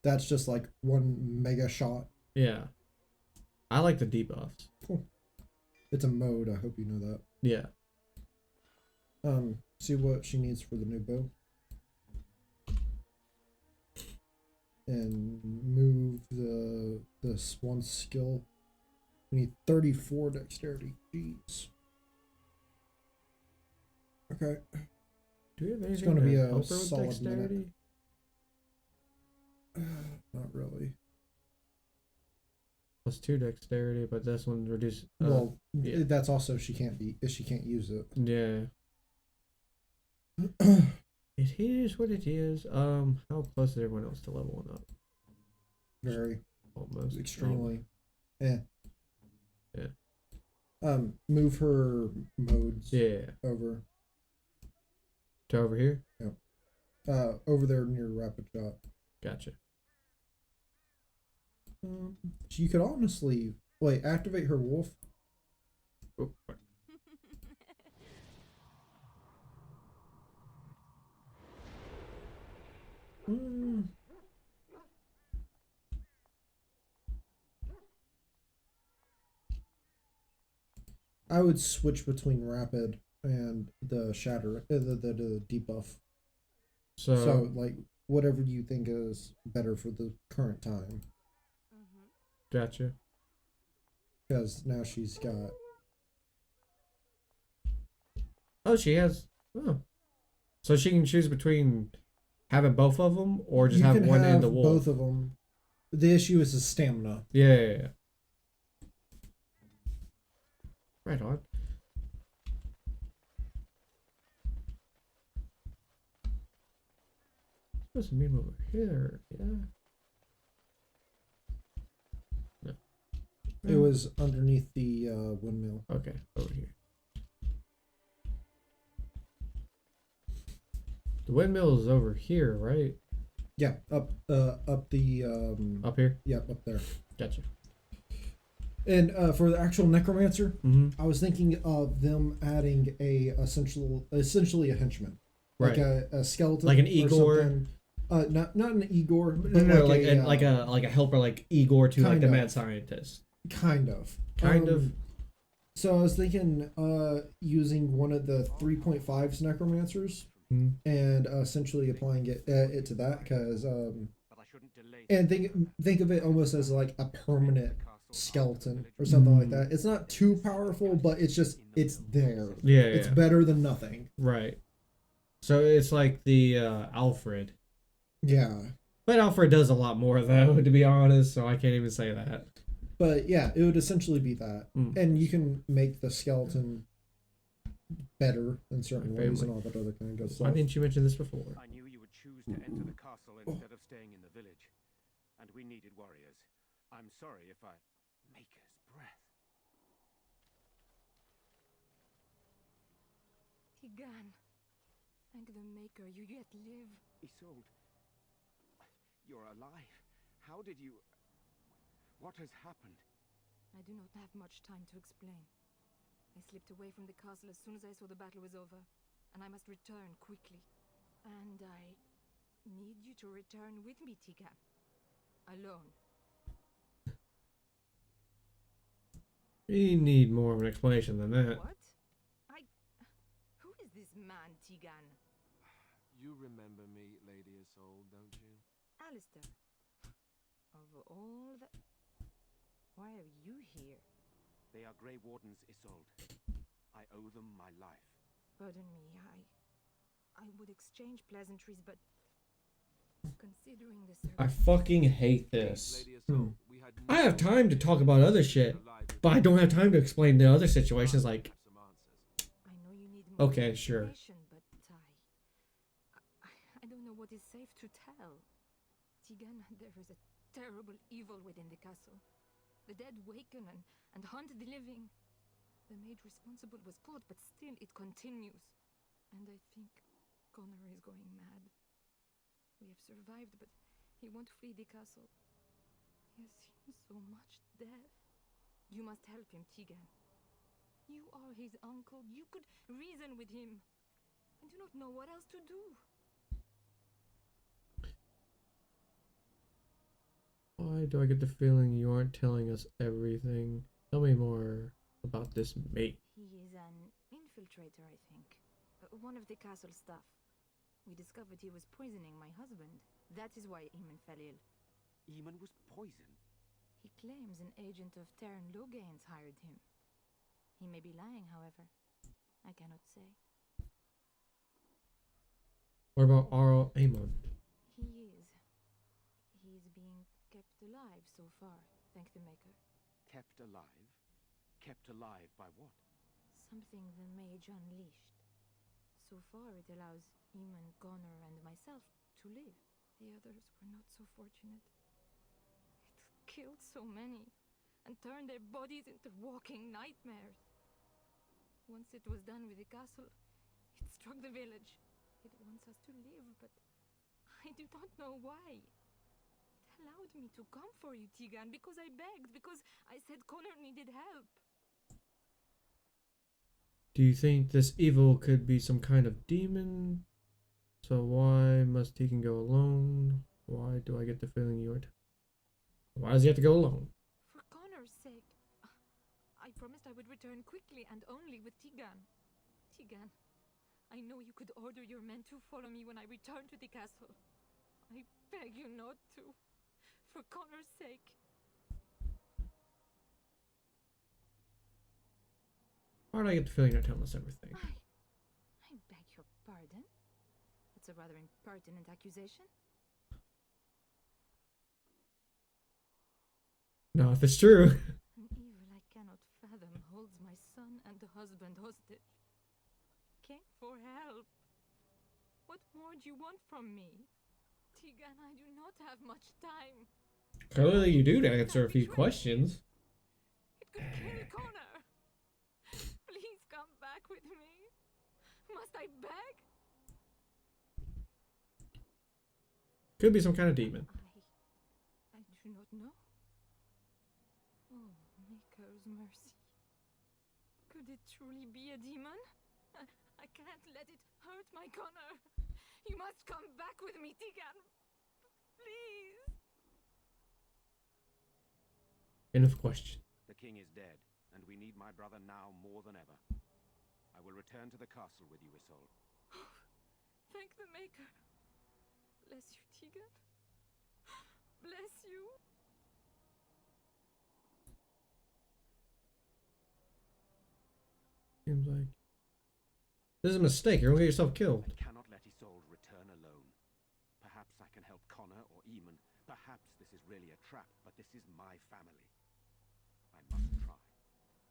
That's just like one mega shot. Yeah. I like the debuffs. Cool. It's a mode. I hope you know that. Yeah. See what she needs for the new bow. And move this one skill. We need 34 dexterity. Jeez. Okay. Do we have anything It's going to be to a help her with solid dexterity? minute. Not really. +2 dexterity, but this one reduces. Well, yeah. that's also she can't use it. Yeah. It is what it is. How close is everyone else to leveling up? Very. Almost. Extremely. Yeah. Yeah. Move her modes Yeah. over. To over here? Over there near rapid shot. Gotcha. So you could honestly activate her wolf. Oh, I would switch between rapid and the shatter, the debuff. So like whatever you think is better for the current time. Gotcha. Because now she's got. Oh, she has. Oh. So she can choose between having both of them or just You have can one have in the wolf. both of them. The issue is the stamina. Yeah. Right on. Supposed to meet him over here, yeah. No. It was underneath the windmill. Okay, over here. The windmill is over here, right? Yeah, up the Up here? yeah, up there. Gotcha. And for the actual necromancer, Mm-hmm. I was thinking of them adding essentially a henchman, like Right. a skeleton, Like an or Igor? something. Not an Igor, but No, like like a helper, like Igor to like kind the of. mad scientist. kind of. Kind of. So I was thinking using one of the 3.5s necromancers Hmm. and essentially applying it to that because But I shouldn't delay and think of it almost as like a permanent skeleton or something like that. It's not too powerful, but it's there. Yeah, It's yeah. better than nothing. Right. So it's like the Alfred. Yeah. But Alfred does a lot more though, to be honest, so I can't even say that. But yeah, it would essentially be that. Mm. And you can make the skeleton better in certain Okay, ways like- and all that other kind of good Why stuff. didn't you mention this before? I knew you would choose to enter the castle instead of staying in the village. And we needed warriors. I'm sorry if I... Maker's breath. Tigan, thank the Maker you yet live. Isolde, you're alive. How did you... What has happened? I do not have much time to explain. I slipped away from the castle as soon as I saw the battle was over, and I must return quickly. And I need you to return with me, Tigan. Alone. We need more of an explanation than that. What? Who is this man, Tigan? You remember me, Lady Isolde, don't you? Alistair. Of all the... Why are you here? They are Grey Wardens, Isolde. I owe them my life. Pardon me, I would exchange pleasantries, but considering the I circumstances... fucking hate this. Lady Isolde, we had I have no time to talk about other shit, but I don't have time to explain the other situations like... some answers. I know you need more Okay, sure. information, but I don't know what is safe to tell. Tigan, there is a terrible evil within the castle. The dead waken and hunt the living. The maid responsible was caught, but still it continues. And I think Connor is going mad. We have survived, but he won't flee the castle. He has seen so much death. You must help him, Tigan. You are his uncle. You could reason with him. I do not know what else to do. Why do I get the feeling you aren't telling us everything? Tell me more about this mate. He is an infiltrator, I think. One of the castle staff. We discovered he was poisoning my husband. That is why Eamon fell ill. Eamon was poisoned. He claims an agent of Terran Logains hired him. He may be lying, however. I cannot say. What about Arl Amon? He is. He is being kept alive so far, thank the Maker. Kept alive? Kept alive by what? Something the mage unleashed. So far it allows Eamon, Connor, and myself to live. The others were not so fortunate. It killed so many, and turned their bodies into walking nightmares. Once it was done with the castle, it struck the village. It wants us to live, but I do not know why. It allowed me to come for you, Tigan, because I begged, because I said Connor needed help. Do you think this evil could be some kind of demon? So why must he can go alone? Why do I get the feeling you are... Why does he have to go alone? For Connor's sake. I promised I would return quickly and only with Tigan. Tigan, I know you could order your men to follow me when I return to the castle. I beg you not to. For Connor's sake. Why do I get the feeling you're telling us everything? I beg your pardon? That's a rather impertinent accusation. No, if it's true. An evil I cannot fathom holds my son and the husband hostage. I came for help. What more do you want from me? Tegan, I do not have much time. Clearly you do to answer a few questions. It could kill Connor. Please come back with me. Must I beg? Could be some kind of demon. I do not know. Oh, Maker's mercy. Could it truly be a demon? I can't let it hurt my Connor. You must come back with me, Tegan. Please. End of question. The king is dead, and we need my brother now more than ever. I will return to the castle with you, Isolde. Thank the Maker. Bless you, Tegan. Bless you. Seems like this is a mistake. You're gonna get yourself killed. I cannot let Isolde return alone. Perhaps I can help Connor or Eamon. Perhaps this is really a trap, but this is my family. I must try.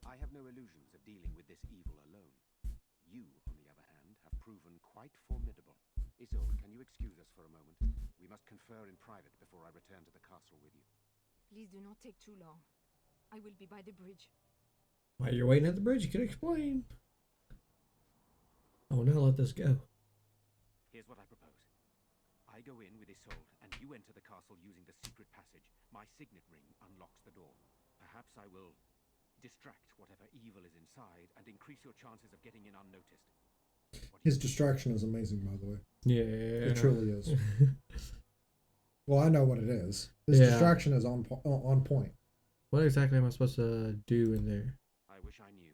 I have no illusions of dealing with this evil alone. You, on the other hand, have proven quite formidable. Isolde, can you excuse us for a moment? We must confer in private before I return to the castle with you. Please do not take too long. I will be by the bridge. While you're waiting at the bridge, you can explain. Oh, now let this go. Here's what I propose. I go in with Isolde, and you enter the castle using the secret passage. My signet ring unlocks the door. Perhaps I will distract whatever evil is inside and increase your chances of getting in unnoticed. His distraction is amazing, by the way. Yeah. It truly is. Well, I know what it is. His distraction is on point. What exactly am I supposed to do in there? I wish I knew.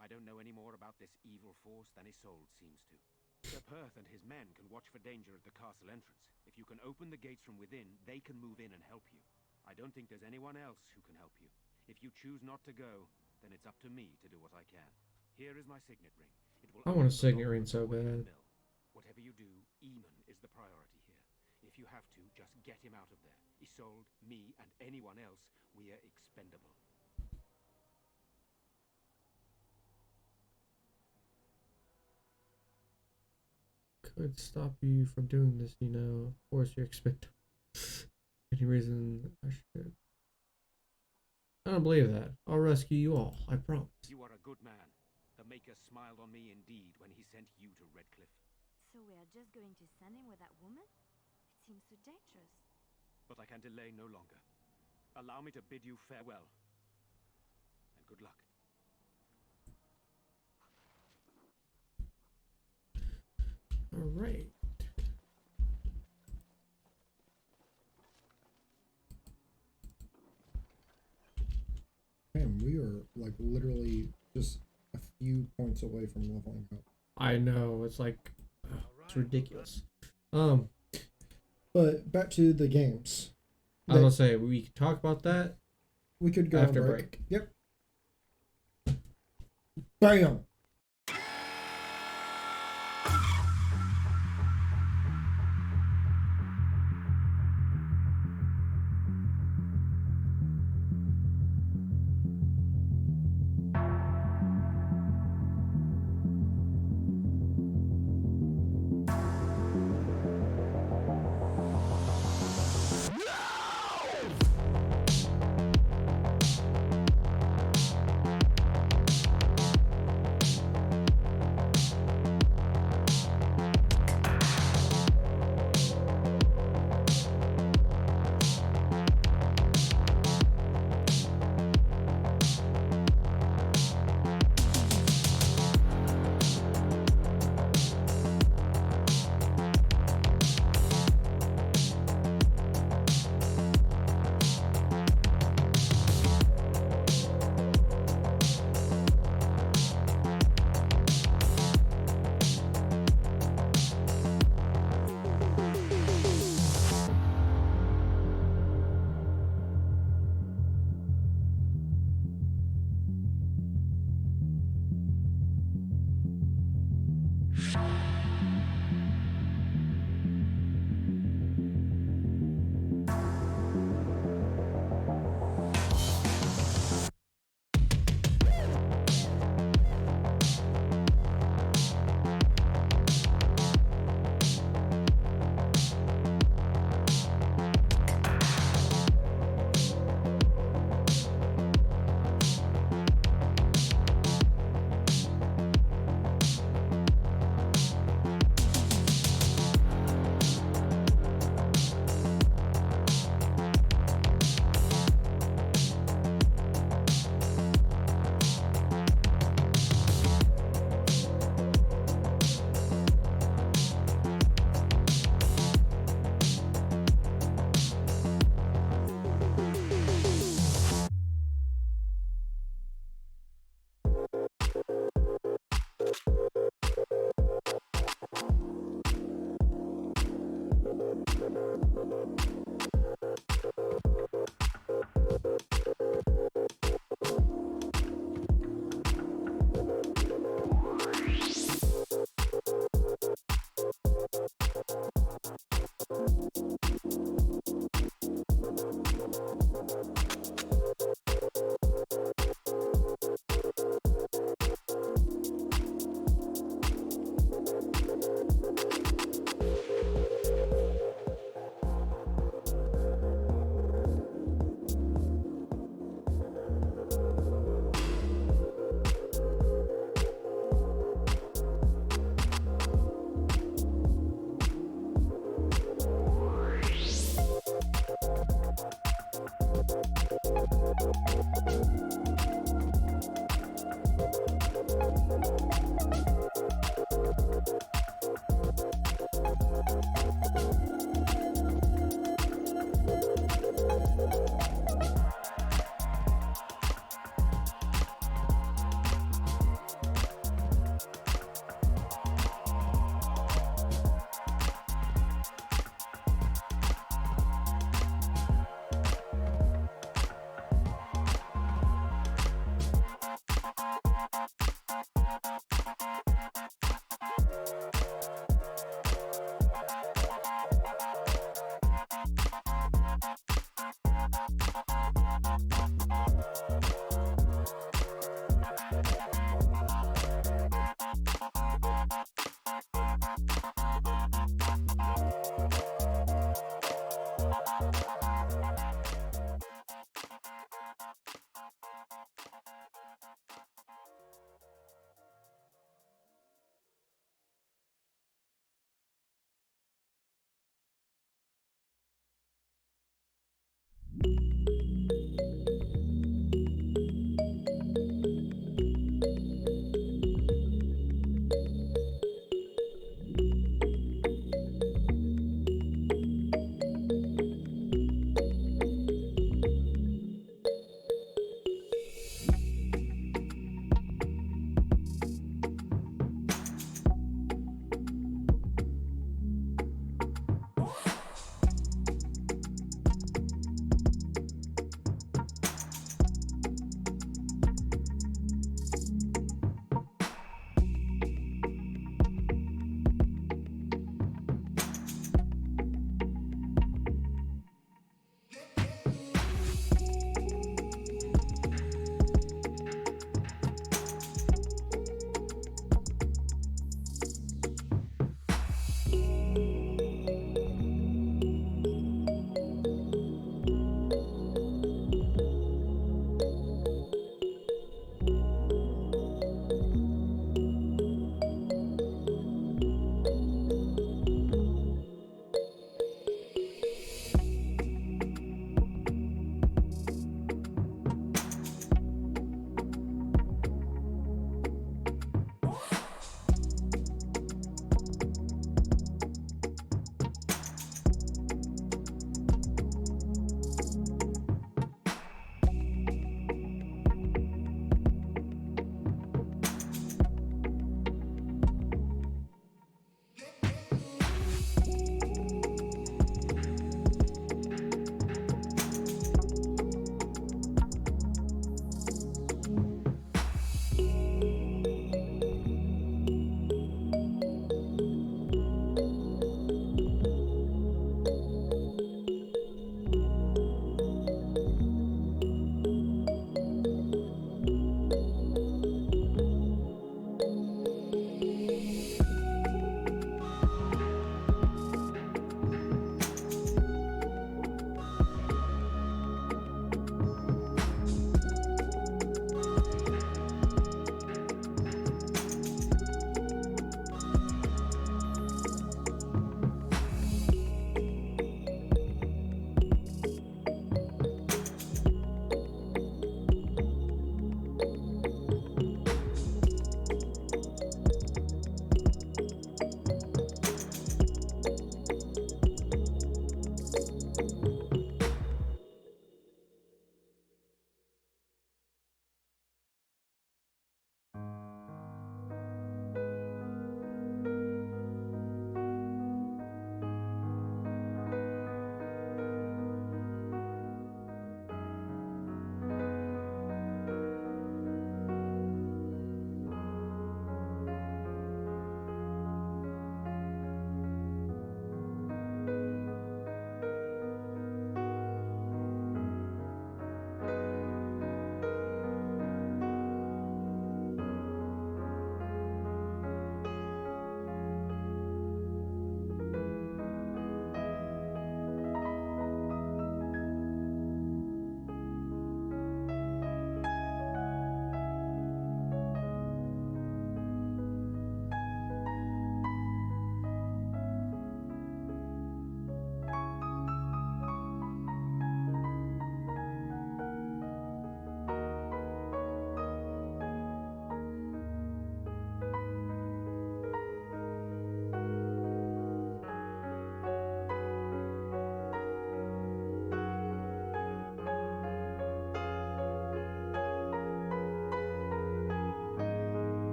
I don't know any more about this evil force than Isolde seems to. Sir Perth and his men can watch for danger at the castle entrance. If you can open the gates from within, they can move in and help you. I don't think there's anyone else who can help you. If you choose not to go, then it's up to me to do what I can. Here is my signet ring. It will I want a open the signet door ring so to the bad. mill. Whatever you do, Eamon is the priority here. If you have to, just get him out of there. Isolde, me, and anyone else, we are expendable. Could stop you from doing this, you know. Of course, you expect any reason I should. I don't believe that. I'll rescue you all. I promise. You are a good man. The Maker smiled on me indeed when he sent you to Redcliffe. So we are just going to send him with that woman? It seems so dangerous. But I can delay no longer. Allow me to bid you farewell. And good luck. All right. Man, we are like literally just a few points away from leveling up. I know. It's like it's ridiculous. But back to the games. I was gonna say we could talk about that. We could go after on break. Yep. Bam.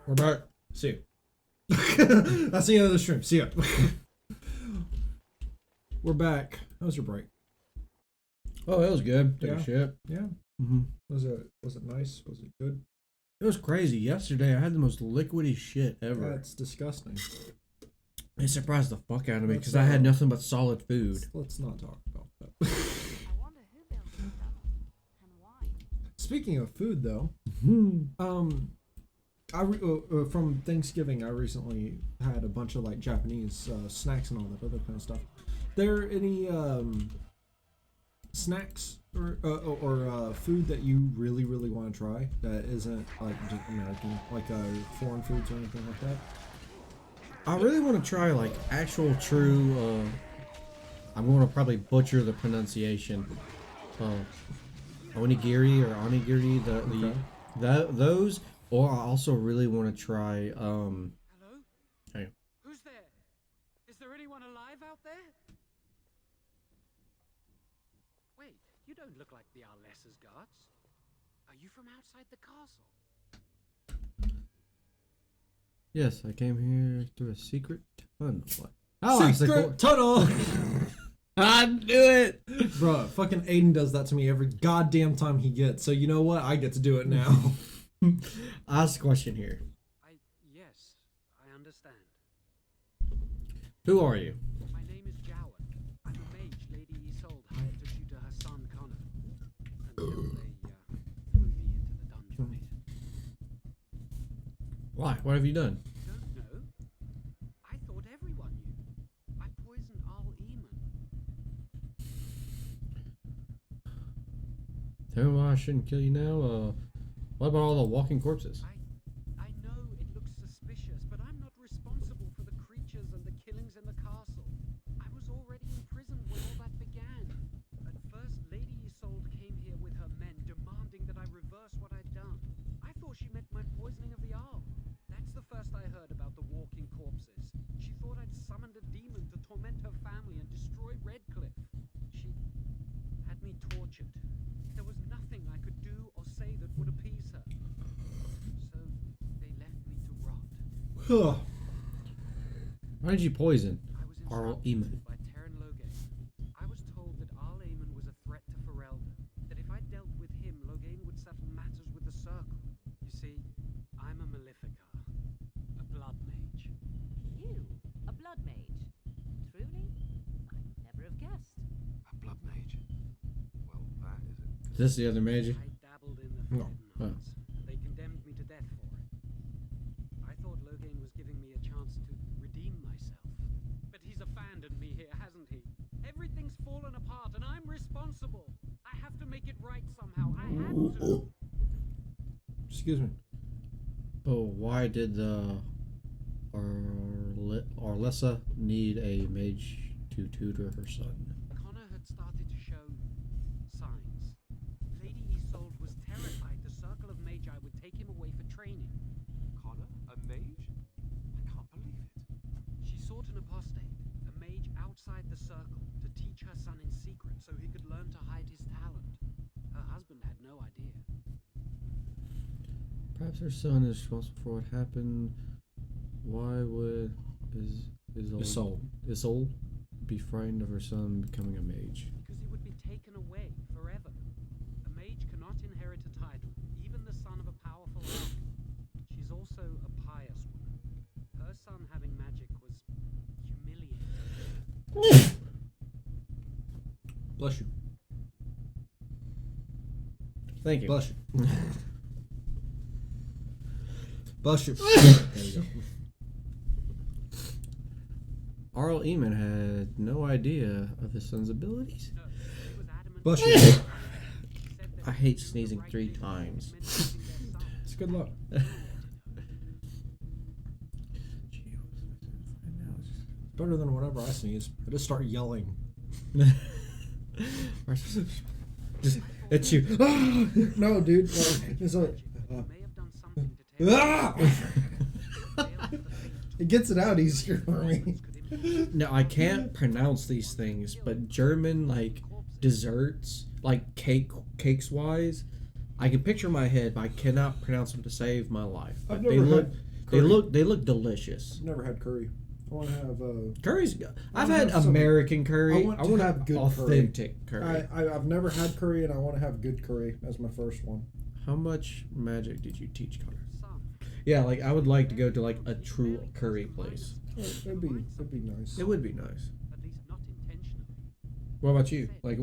We're back. See you. That's the end of the stream. See ya. We're back. How was your break? Oh, that was good. Take Yeah. a shit. Yeah. Mm-hmm. Was it nice? Was it good? It was crazy. Yesterday, I had the most liquidy shit ever. That's disgusting. It surprised the fuck out of me Let's, because I had nothing but solid food. Let's not talk about that. I wonder who built this stuff and why. Speaking of food, though, from Thanksgiving, I recently had a bunch of like Japanese snacks and all that other kind of stuff. There any snacks or food that you really want to try that isn't like just American, like foreign foods or anything like that? I really want to try like actual true. I'm going to probably butcher the pronunciation. Onigiri or onigiri, those. Or I also really want to try. Hello? Hey. Who's there? Is there anyone alive out there? Wait, you don't look like the Arlessa's guards. Are you from outside the castle? Yes, I came here through a secret tunnel. Oh, Secret tunnel! I knew it! Bruh, fucking Aiden does that to me every goddamn time he gets, so you know what? I get to do it now. Ask a question here. Yes, I understand. Who are you? My name is Jowan. I'm a mage Lady Isolde hired to tutor her son Connor. Until they threw me into the dungeon pit. Why? What have you done? Don't know. I thought everyone knew. I poisoned Al Eamon. Tell me why I shouldn't kill you now. What about all the walking corpses? I know it looks suspicious, but I'm not responsible for the creatures and the killings in the castle. I was already in prison when all that began. At first, Lady Isolde came here with her men, demanding that I reverse what I'd done. I thought she meant my poisoning of the Arl. That's the first I heard about the walking corpses. She thought I'd summoned a demon to torment her family and destroy Redcliffe. She had me tortured. There was nothing I could do or say that would appease her. So they left me to rot. Why did you poison I was Arl instructed Eamon? by Terran Loghain. I was told that Arl Eamon was a threat to Ferelden, that if I dealt with him, Loghain would settle matters with the Circle. You see, I'm a Maleficar, a blood mage. You, a blood mage? Truly? I would never have guessed. A blood mage? Well, that isn't. Is this the other major? I dabbled in the No. forbidden arts. They condemned me to death for it. I thought Loghain was giving me a chance to redeem myself. But he's abandoned me here, hasn't he? Everything's fallen apart and I'm responsible. I have to make it right somehow. I had to. Excuse me. Oh, why did the Arlessa need a mage to tutor her son? Connor had started to show signs. Lady Isolde was terrified the Circle of Magi would take him away for training. Connor? A mage? I can't believe it. She sought an apostate, a mage outside the Circle, to teach her son in secret so he could learn to hide his talent. Her husband had no idea. Perhaps her son is responsible for what happened. Why would Isolde be frightened of her son becoming a mage? Because he would be taken away forever. A mage cannot inherit a title, even Bless you. Thank you. Bless you. Bless you. There we go. Arl Eamon had no idea of his son's abilities. Bless you. I hate sneezing 3 times. It's good luck. Better than whenever I sneeze. I just start yelling. Just, it's you. No, dude. It's like, it gets it out easier for me. No, I can't pronounce these things, but German like desserts, like cakes wise, I can picture in my head, but I cannot pronounce them to save my life. But I've they never look, had they curry. look delicious. Never had curry. I want to have Curry's. I've wanna had have some- American curry. I want to have good authentic curry. I've never had curry, and I want to have good curry as my first one. How much magic did you teach Connor? Yeah, like I would like to go to like a true curry place. It'd be nice. It would be nice. At least not intentionally. What about you? Like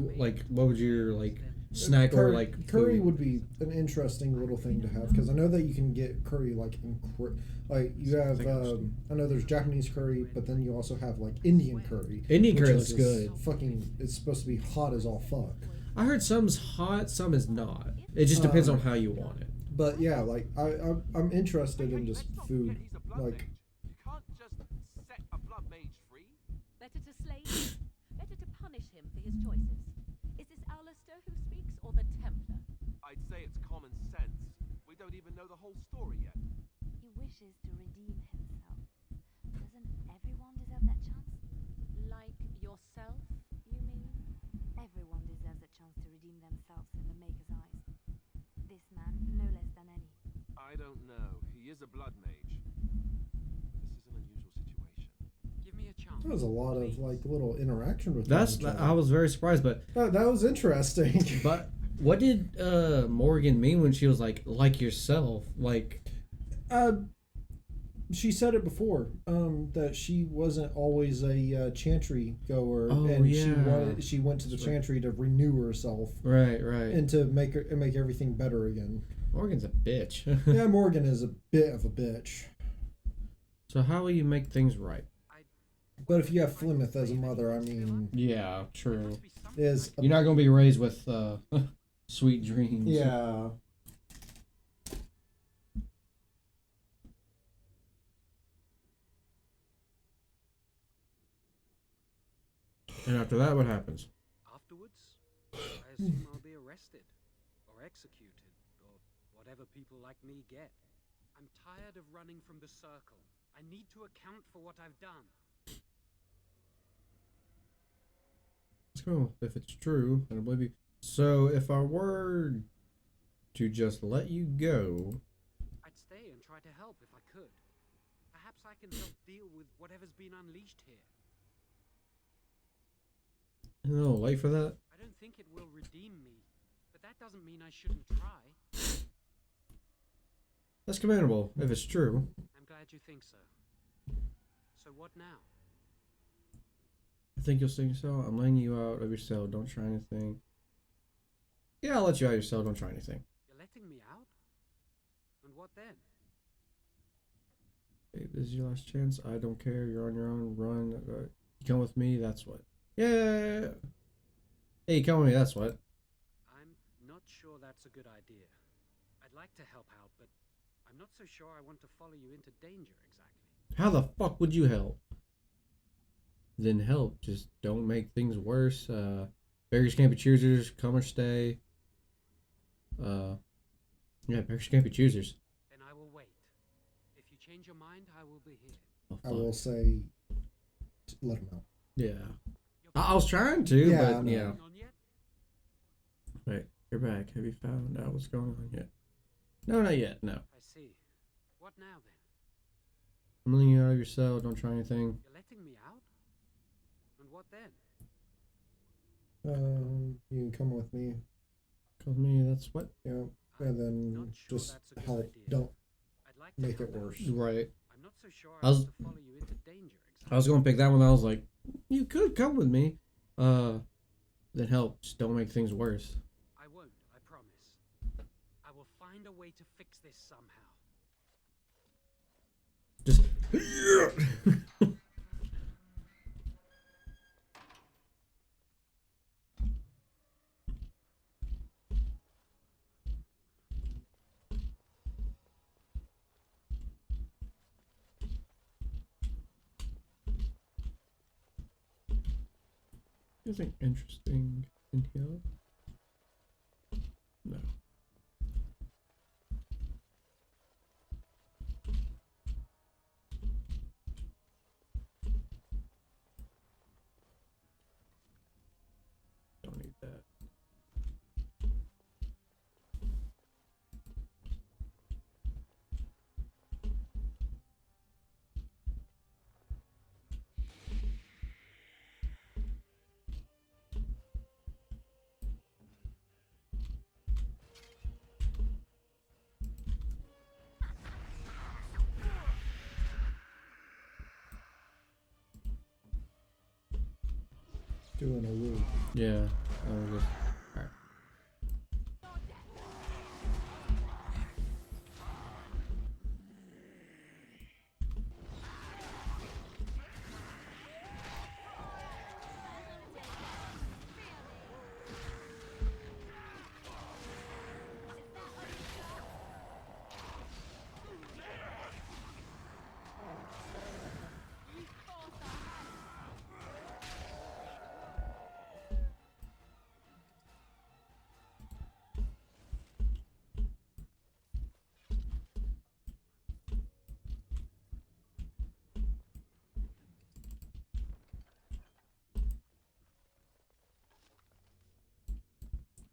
what would your like snack or like curry food? would be an interesting little thing to have, because I know that you can get curry like like you have I know there's Japanese curry, but then you also have like Indian curry. Indian which curry is looks just good. Fucking, it's supposed to be hot as all fuck. I heard some's hot, some is not. It just depends on how you want it. But yeah, like I'm interested in just food. He's a blood Like, mage. You can't just set a blood mage free. Better to slay him. Better to punish him for his choices. Is this Alistair who speaks, or the Templar? I'd say it's common sense. We don't even know the whole story yet. He wishes to redeem himself. Doesn't everyone deserve that chance? Like yourself, you mean? Everyone deserves a chance to redeem themselves in the Maker's eyes. This man, no less than any. I don't know. He is a blood mage. This is an unusual situation. Give me a chance. there was a lot of like little interaction with That's each other. I was very surprised, but That was interesting. but what did Morgan mean when she was like yourself? Like She said it before, that she wasn't always a chantry goer, Oh, and yeah. she went to the That's right. chantry to renew herself right. and to make everything better again. Morgan's a bitch. Yeah, Morgan is a bit of a bitch, So how will you make things right? but if you have Flemeth as a mother, I mean, Yeah, true. is You're not gonna be raised with sweet dreams. yeah. And after that, what happens? Afterwards, I assume I'll be arrested, or executed, or whatever people like me get. I'm tired of running from the circle. I need to account for what I've done. Let's go. If it's true, I don't believe you. So if I were to just let you go, I'd stay and try to help if I could. Perhaps I can help deal with whatever's been unleashed here. no, wait for that. I don't think it will redeem me, but that doesn't mean I shouldn't try. That's commendable if it's true. I'm glad you think so. So what now? I think you'll sing so. I'm letting you out of your cell. Don't try anything. Yeah, I'll let you out of your cell. Don't try anything. You're letting me out? And what then? Hey, this is your last chance. I don't care. You're on your own. Run. You come with me. That's what. Yeah. Hey, come with me. That's what. I'm not sure that's a good idea. I'd like to help out, but I'm not so sure I want to follow you into danger exactly. How the fuck would you help? Then help. Just don't make things worse. Beggars can't be choosers. Come or stay. Yeah, beggars can't be choosers. Then I will wait. If you change your mind, I will be here. Oh, I fuck. will say, let him out. Yeah. I was trying to, Yeah, I but know. yeah. On yet? Wait, you're back. Have you found out what's going on yet? No, not yet. No. I see. What now then? I'm letting you out of your cell. Don't try anything. You're letting me out? And what then? You can come with me, Call me. That's what. you know, I'm and then not sure just that's a good help. idea. Don't I'd like to make it help out. worse. Right. I'm not so sure I I was- want to follow you into danger exactly. I was going to pick that one. I was like, you could come with me. then help. Just don't make things worse. I won't, I promise. I will find a way to fix this somehow. Just. Anything interesting in here? No. Don't need that. Doing a loop. Yeah. That was it. Alright.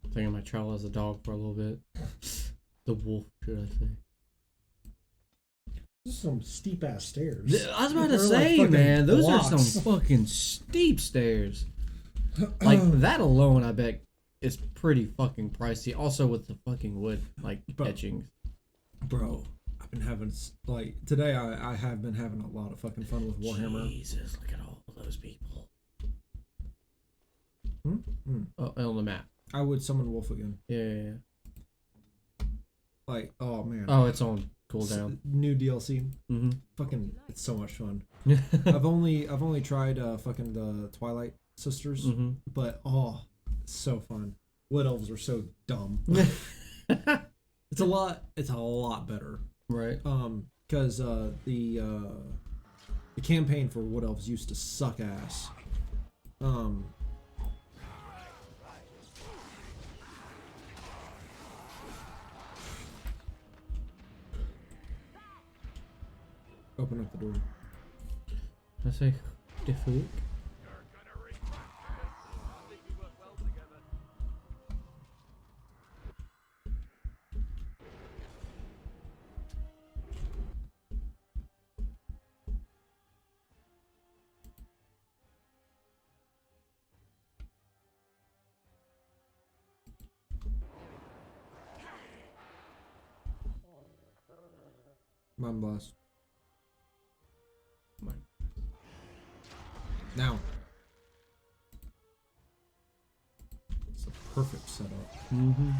I think I might travel as a dog for a little bit. The wolf, should I say? This is some steep ass stairs. I was about to They're say, like man, those blocks. are some fucking steep stairs. Like that alone, I bet is pretty fucking pricey. Also with the fucking wood, like etchings. Bro, I've been having like today. I have been having a lot of fucking fun with Warhammer. Jesus, look at all those people. Hmm? Oh, on the map. I would summon Wolf again. Yeah. Like, oh man. Oh, it's on cooldown. New DLC. Mm-hmm. Fucking, it's so much fun. I've only tried fucking the Twilight Sisters, Mm-hmm. but oh, it's so fun. Wood Elves are so dumb. It's a lot better. Right. Because the campaign for Wood Elves used to suck ass. Open up the door. I say difficult. Mind blast. Mine. Now. It's a perfect setup. Mm-hmm.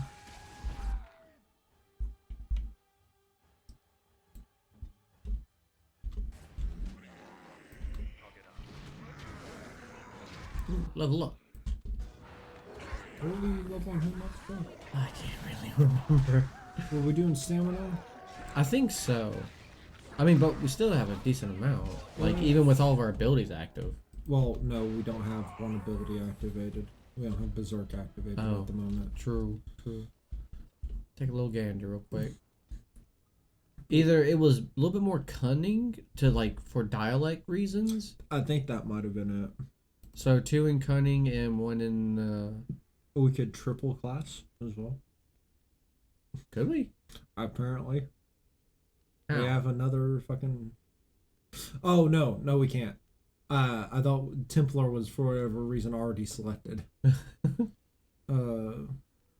Level up. What are we leveling him up for? I can't really remember. Were we doing stamina? I think so. I mean, but we still have a decent amount. Like, even with all of our abilities active. Well, no, we don't have one ability activated. We don't have Berserk activated Oh. at the moment. True. Take a little gander real quick. Either it was a little bit more cunning to, like, for dialect reasons. I think that might have been it. So 2 in cunning and 1 in, We could triple class as well. could we? Apparently. How? We have another fucking... Oh, no, we can't. I thought Templar was for whatever reason already selected. 2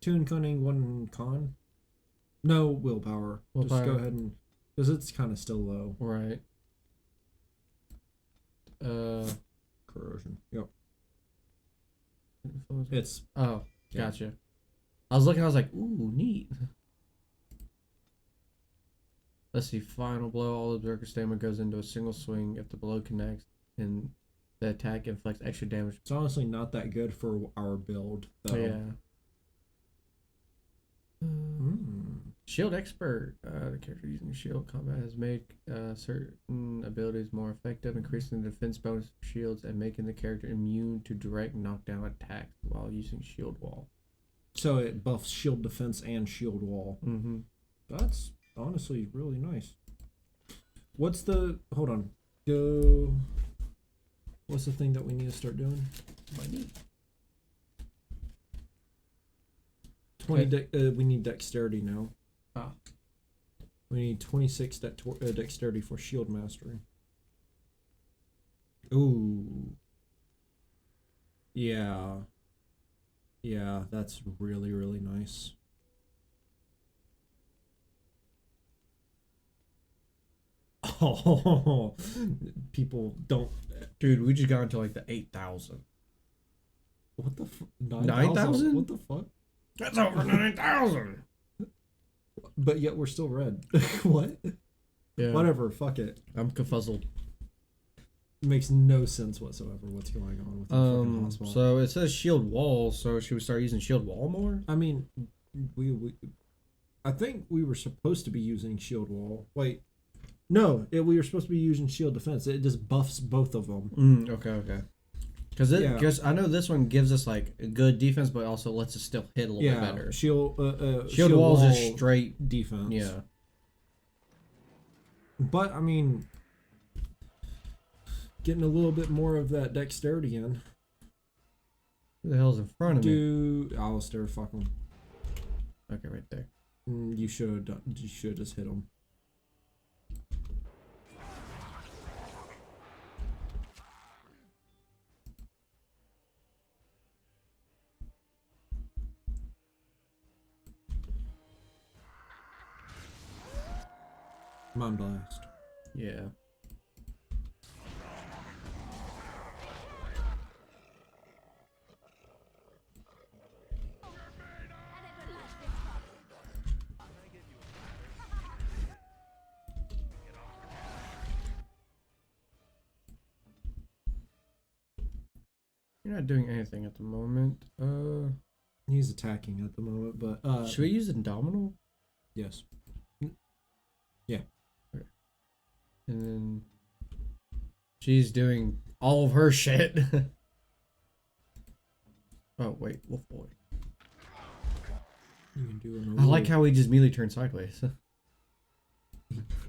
in cunning, 1 in con. No willpower. Just go ahead and... Because it's kind of still low. Right. Corrosion. Yep. It's Oh, Yeah. gotcha. I was looking. I was like, ooh, neat. Let's see. Final blow. All of Berserker stamina goes into a single swing. If the blow connects, and the attack inflicts extra damage. it's honestly not that good for our build though. Yeah. Mm. Shield expert. The character using shield combat has made certain abilities more effective, increasing the defense bonus of shields and making the character immune to direct knockdown attacks while using shield wall. So it buffs shield defense and shield wall. Mm-hmm. That's honestly really nice. What's the hold on? Go. What's the thing that we need to start doing? Money. 20. We need dexterity now. Ah. We need 26 dexterity for shield mastery. Ooh. Yeah. Yeah, that's really, really nice. Oh, people don't. Dude, we just got into like the 8,000. What the 9,000? What the fuck? That's over 9,000. But yet we're still red. What? Yeah. Whatever. Fuck it. I'm confuzzled. Makes no sense whatsoever. What's going on with the fucking hospital? So it says shield wall. So should we start using shield wall more? I mean, I think we were supposed to be using shield wall. Wait, no, we were supposed to be using shield defense. It just buffs both of them. Okay. Because I know this one gives us like a good defense, but also lets us still hit a little bit better. Shield wall is just straight defense. Yeah. But I mean, getting a little bit more of that dexterity in. Who the hell's in front of me? Do Alistair? Fuck him. Okay, right there. You should have done. You should have just hit him. Mind blast. Yeah. You're not doing anything at the moment. He's attacking at the moment, but should we use Indomitable? Yes. Yeah. Okay. And then she's doing all of her shit. Oh wait, Wolf Boy. You can do I like how he just immediately turned sideways.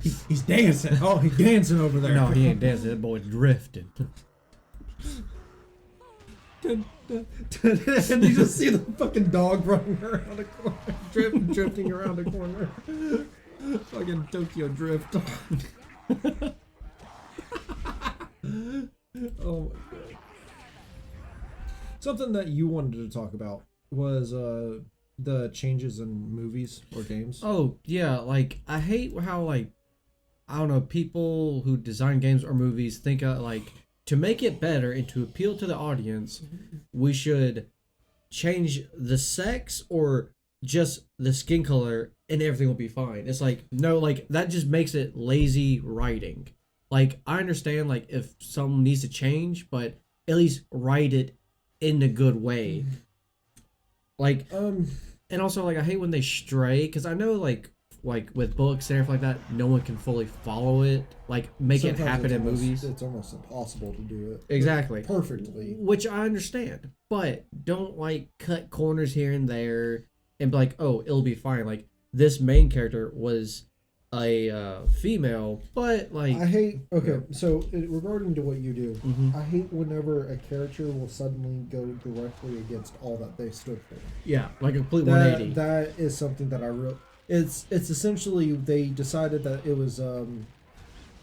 he's dancing. Oh, he's dancing over there. No, he ain't dancing. That boy's drifting. And you just see the fucking dog running around a corner, drifting around a corner. Fucking Tokyo Drift. Oh my god. Something that you wanted to talk about was the changes in movies or games. Oh yeah, like I hate how like I don't know, people who design games or movies think like to make it better and to appeal to the audience, we should change the sex or just the skin color and everything will be fine. It's like, no, like that just makes it lazy writing. Like I understand like if something needs to change, but at least write it in a good way. Like and also like I hate when they stray, because I know like with books and everything like that, no one can fully follow it, like make Sometimes it happen in movies. It's almost impossible to do it Exactly. perfectly. Which I understand, but don't like cut corners here and there and be like, oh, it'll be fine. Like this main character was a female, but like I hate. Okay, so regarding to what you do, Mhm. I hate whenever a character will suddenly go directly against all that they stood for. yeah, like a complete 180. That is something that I really. It's essentially they decided that it was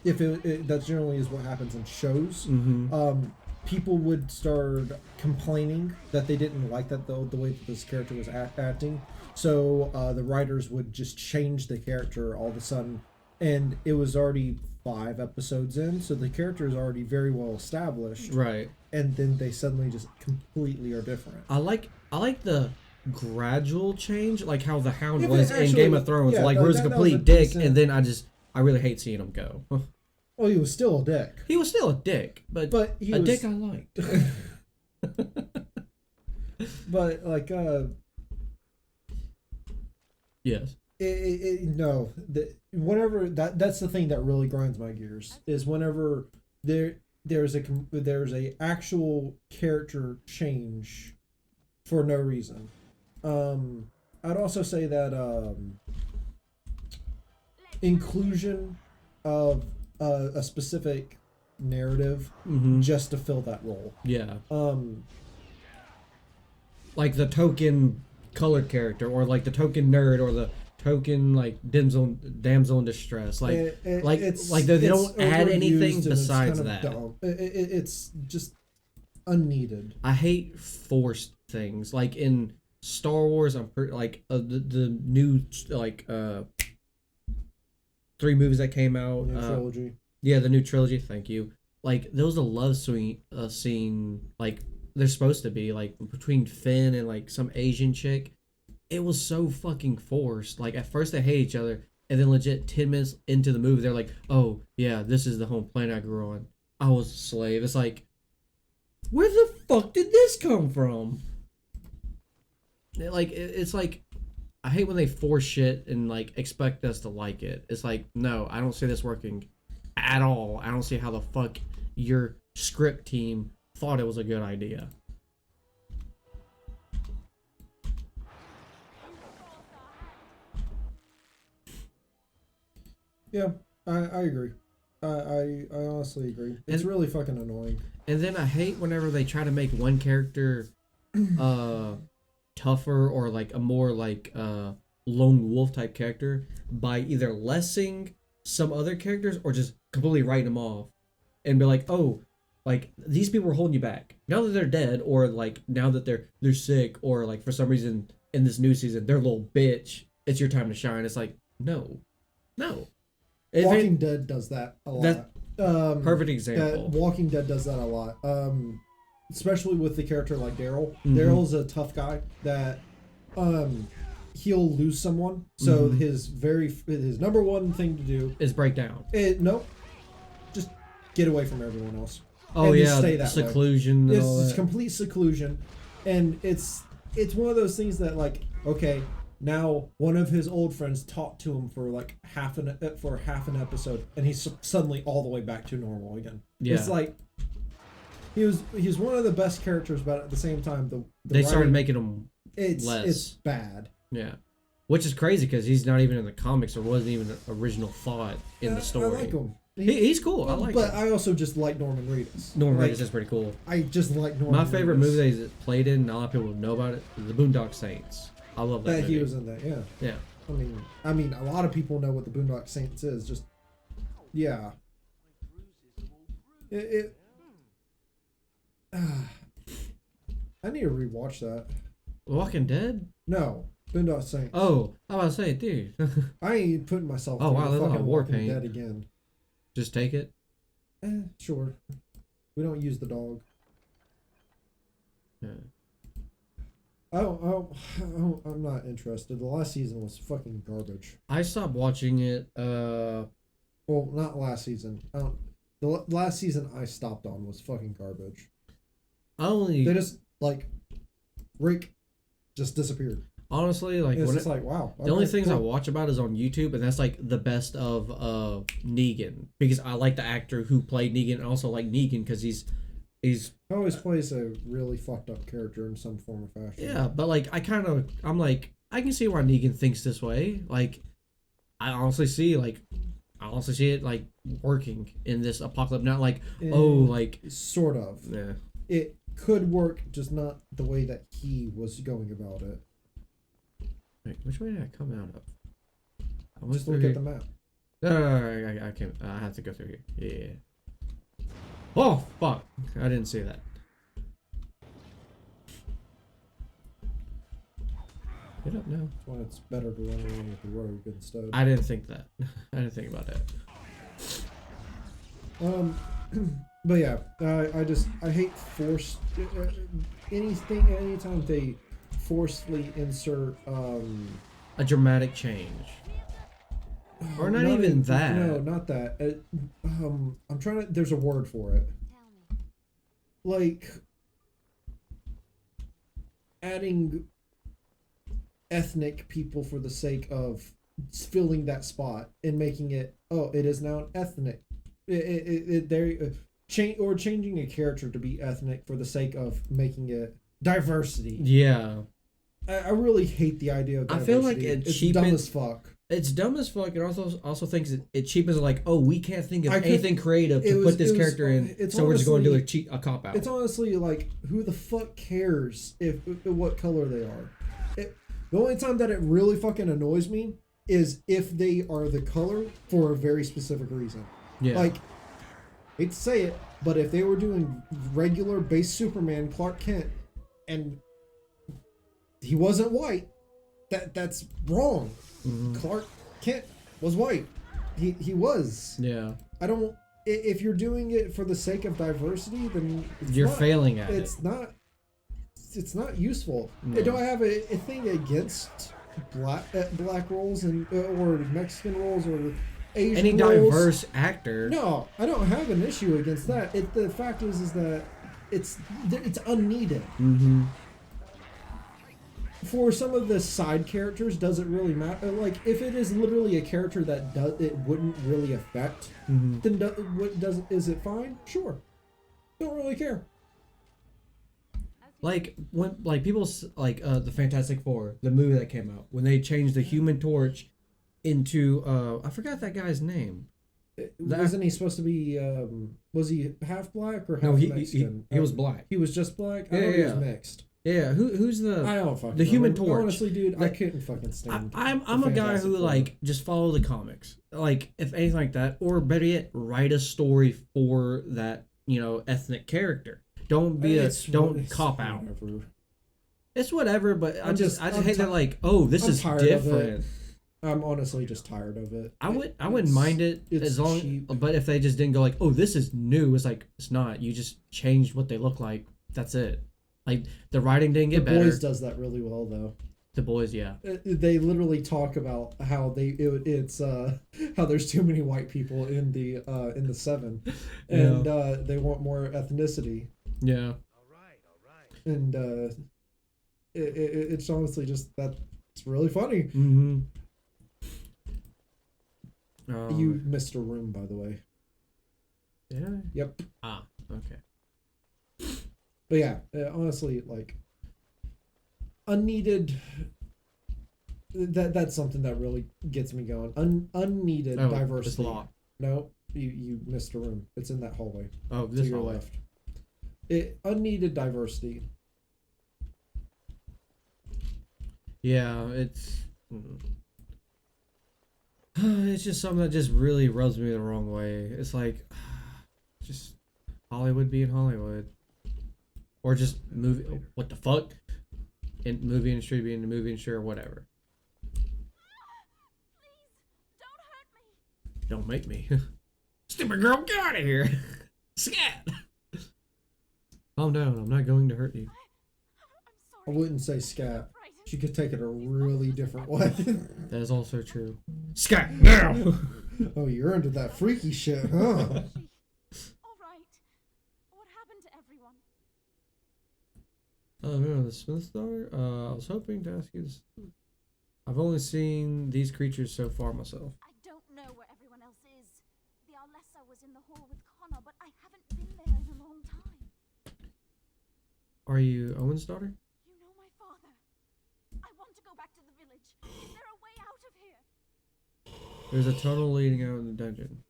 if it that generally is what happens in shows. People would start complaining that they didn't like that the way that this character was acting. So the writers would just change the character all of a sudden and it was already 5 episodes in, so the character is already very well established, Right. and then they suddenly just completely are different. I like the gradual change, like how the Hound If it was in actually- Game of Thrones. yeah, like, that- where it's a that was a complete dick, decent- and then I really hate seeing him go. Well, he was still a dick, He was still a dick, but he a was, dick I liked. but like Yes. no, whenever that's the thing that really grinds my gears is whenever there's a actual character change for no reason. I'd also say that inclusion of a specific narrative Mm-hmm. just to fill that role. Yeah. Like the token colored character, or like the token nerd, or the token like damsel in distress. Like they don't add overused anything and besides it's kind that. of dumb. It's just unneeded. I hate forced things. Like in Star Wars, the new 3 movies that came out. New trilogy. Yeah, the new trilogy. Thank you. Like there was a love scene, like they're supposed to be, like between Finn and like some Asian chick. It was so fucking forced. Like at first they hate each other, and then legit 10 minutes into the movie, they're like, "Oh yeah, this is the home planet I grew on. I was a slave." It's like, where the fuck did this come from? It's like, I hate when they force shit and like expect us to like it. It's like, no, I don't see this working at all. I don't see how the fuck your script team thought it was a good idea. Yeah, I agree. I honestly agree. It's really fucking annoying. And then I hate whenever they try to make one character tougher, or like a more like lone wolf type character, by either lessing some other characters or just completely writing them off and be like, "Oh, like these people were holding you back. Now that they're dead, or like now that they're sick, or like for some reason in this new season they're a little bitch, it's your time to shine." It's like, no. Walking Dead does that a lot. Perfect example. Walking Dead does that a lot. Especially with the character like Daryl. Mm-hmm. Daryl's a tough guy that he'll lose someone. So Mm-hmm. his number one thing to do is break down. Nope. Just get away from everyone else. Oh and yeah, just stay that seclusion. way. And all It's that. complete seclusion, and it's one of those things that, like, okay, now one of his old friends talked to him for like half an episode, and he's suddenly all the way back to normal again. Yeah. It's like he's one of the best characters, but at the same time, they started writing, making him it's less. bad. Yeah, which is crazy because he's not even in the comics, or wasn't even an original thought in the story. I like him. He's cool. I like him. But I also just like Norman Reedus. Norman Like, Reedus is pretty cool. I just like Norman. My favorite Reedus. movie that he's played in, and a lot of people know about it, is The Boondock Saints. I love that That movie. he was in that. Yeah. Yeah. I mean, a lot of people know what the Boondock Saints is. Just, yeah. I need to rewatch that. Walking Dead? No, Boondock Saints. Oh, I was about to say, dude. I ain't putting myself. Oh, through wow, the that's fucking not War Walking Paint. Dead again. Just take it. Sure. We don't use the dog. Yeah. I'm not interested. The last season was fucking garbage. I stopped watching it. Well, not last season. The last season I stopped on was fucking garbage. They just like Rick just disappeared. Honestly, like It's just like, wow. the only okay, things I cool. watch about is on YouTube, and that's like the best of Negan, because I like the actor who played Negan, and also like Negan because he's He always plays a really fucked up character in some form or fashion. yeah. But like I'm like, I can see why Negan thinks this way. Like I honestly see it like working in this apocalypse. Not like like sort of. yeah. It could work, just not the way that he was going about it. Wait, which way did I come out of? I went Just through look here. at the map. No, I can't. I have to go through here. Yeah. Oh fuck! I didn't see that. Get up now. That's why it's better to run around with the rogue instead. I didn't think that. I didn't think about that. But yeah, I hate forced anytime they forcefully insert A dramatic change. Or not even that. No, not that. I'm trying to. There's a word for it. Tell me. Like adding ethnic people for the sake of filling that spot and making it. Oh, it is now an ethnic. Changing a character to be ethnic for the sake of making it diversity. Yeah. I really hate the idea of diversity. I feel like it's dumb as fuck. It's dumb as fuck. It also thinks it cheapens it, like, oh, we can't think of anything creative to put this character in, so we're just going to do a cop out. It's honestly like, who the fuck cares if what color they are? The only time that it really fucking annoys me is if they are the color for a very specific reason. Yeah. Like, hate to say it, but if they were doing regular base Superman, Clark Kent, and he wasn't white, that's wrong. Mm-hmm. Clark Kent was white. He was. Yeah. I don't. If you're doing it for the sake of diversity, then You're failing at it. It's not useful. No. Do I have a thing against black roles and or Mexican roles or Asian Any roles? diverse actor? No, I don't have an issue against that. The fact is that it's unneeded. Mm-hmm. For some of the side characters, does it really matter? Like, if it is literally a character that it wouldn't really affect, Mm-hmm. then is it fine? Sure. Don't really care. Like when people like the Fantastic Four, the movie that came out, when they changed the Human Torch into I forgot that guy's name. Wasn't he supposed to be? Was he half black or half No, Mexican? he was black. He was just black. I Yeah, thought he was yeah. mixed. Yeah, who's the? I don't fucking the know. Human Torch. Honestly, dude, I Like, couldn't fucking stand. I'm a guy who like just follow the comics, like if anything like that, or better yet, write a story for that ethnic character. Don't be don't cop out. Whatever. It's whatever, but I just I'm hate that, like, oh, this I'm is tired of it. different. I'm honestly just tired of it. I wouldn't mind it it's as long, cheap. but if they just didn't go like, oh, this is new, it's like it's not. You just changed what they look like. That's it. Like the writing didn't get better. The Boys does that really well though. The Boys, yeah. They literally talk about how it's how there's too many white people in the Seven, and they want more ethnicity. Yeah. And it's honestly just that's really funny. Mm-hmm. You missed a room, by the way. Yeah. Yep. Ah. Okay. But yeah, honestly, like unneeded. That's something that really gets me going. Unneeded diversity. This lot. No, you missed a room. It's in that hallway. Oh, To this your hallway. left. Unneeded diversity. Yeah, it's it's just something that just really rubs me the wrong way. It's like just Hollywood being Hollywood, or just movie. What the fuck? In movie industry being the movie industry or whatever. Please, Don't make me. Stupid girl, get out of here. Scat. Calm down. I'm not going to hurt you. I wouldn't say scat. She could take it a really different way. That is also true. Scat now. Oh, you're into that freaky shit, huh? all right. What happened to everyone? Oh no, the Smith Star. I was hoping to ask you this. I've only seen these creatures so far myself. I don't know where everyone else is. The Arlessa was in the hall with Connor, but I haven't been there in a long time. Are you Owen's daughter? You know my father. I want to go back to the village. Is there a way out of here? There's a tunnel leading out in the dungeon.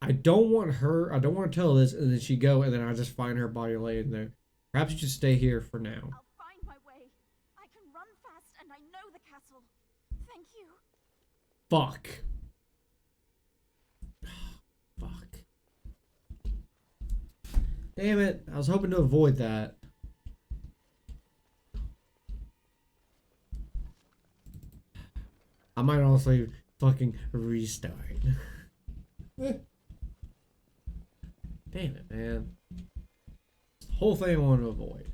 I don't want to tell this and then she go and then I just find her body laying there. Perhaps you should stay here for now. I'll find my way. I can run fast and I know the castle. Thank you. Fuck. Fuck. Damn it. I was hoping to avoid that. I might also fucking restart. Eh. Damn it, man. Whole thing I want to avoid.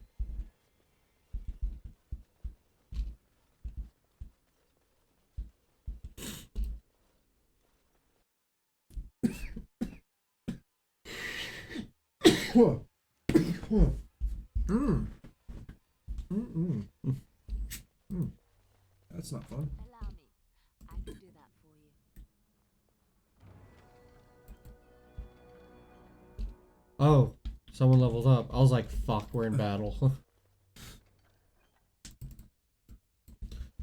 That's not fun. Allow me. I can do that for you. Oh, someone leveled up. I was like, fuck, we're in battle.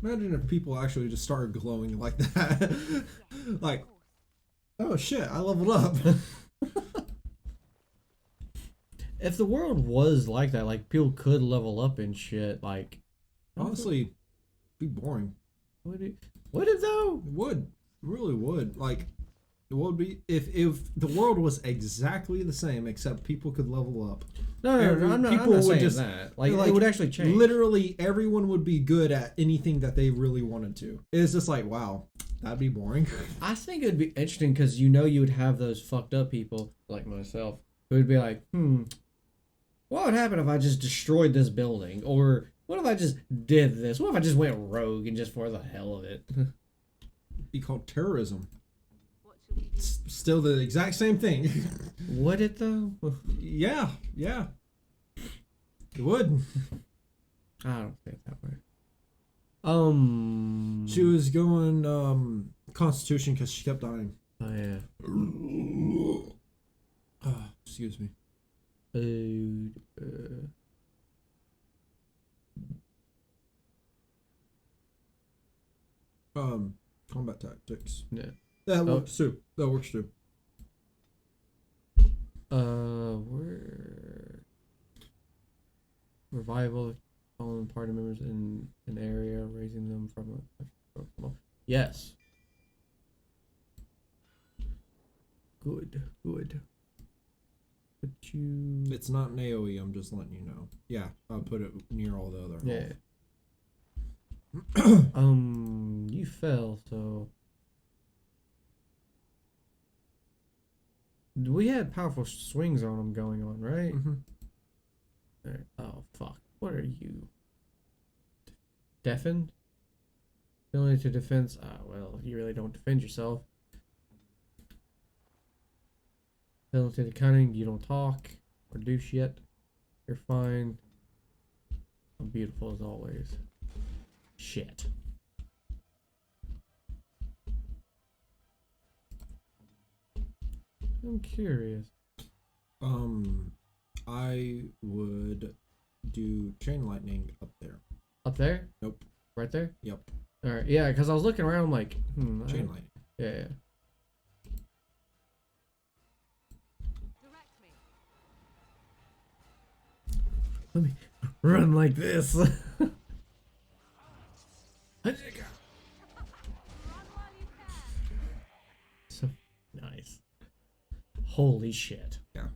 Imagine if people actually just started glowing like that. Like, oh shit, I leveled up. If the world was like that, like people could level up and shit, like Honestly, be boring. would it though? It would. It really would. Like, it would be if the world was exactly the same except people could level up. No, I'm not saying that. Like, it would actually change. Literally, everyone would be good at anything that they really wanted to. It's just like, wow, that'd be boring. I think it would be interesting because you would have those fucked up people like myself who would be like, what would happen if I just destroyed this building? Or what if I just did this? What if I just went rogue and just for the hell of it? It'd be called terrorism. What shall we do? It's still the exact same thing. Would it though? Yeah. It would. I don't think that way. She was going Constitution because she kept dying. Oh yeah. Excuse me. Combat tactics. Yeah. That works too. That works too. We're revival fallen party members in an area, raising them from a yes. Good. But you. It's not an AoE. I'm just letting you know. Yeah, I'll put it near all the other. Yeah. You fell, so we had powerful swings on them going on, right? Mm-hmm. Alright. Oh fuck! What are you? Deafened? Ability to defense. Well, you really don't defend yourself. Ability to cunning. You don't talk or do shit. You're fine. I'm beautiful as always. Shit. I'm curious. I would do chain lightning up there. Up there? Nope. Right there? Yep. Alright, yeah, because I was looking around like, Chain lightning. Yeah. Direct me. Let me run like this. Run while you can. So nice. Holy shit. Yeah.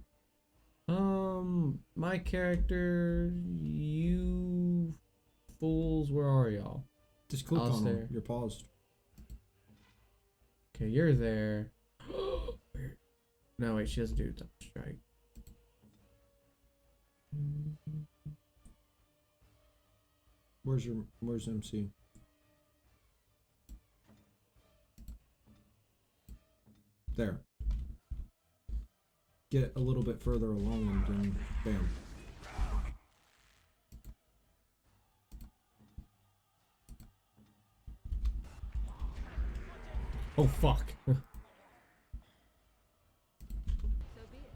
My character, you fools, where are y'all? Just click I'll on stay. them. You're paused. Okay, you're there. No, wait, she doesn't do double strike. Where's MC? There. Get a little bit further along and then bam. Oh fuck. So be it.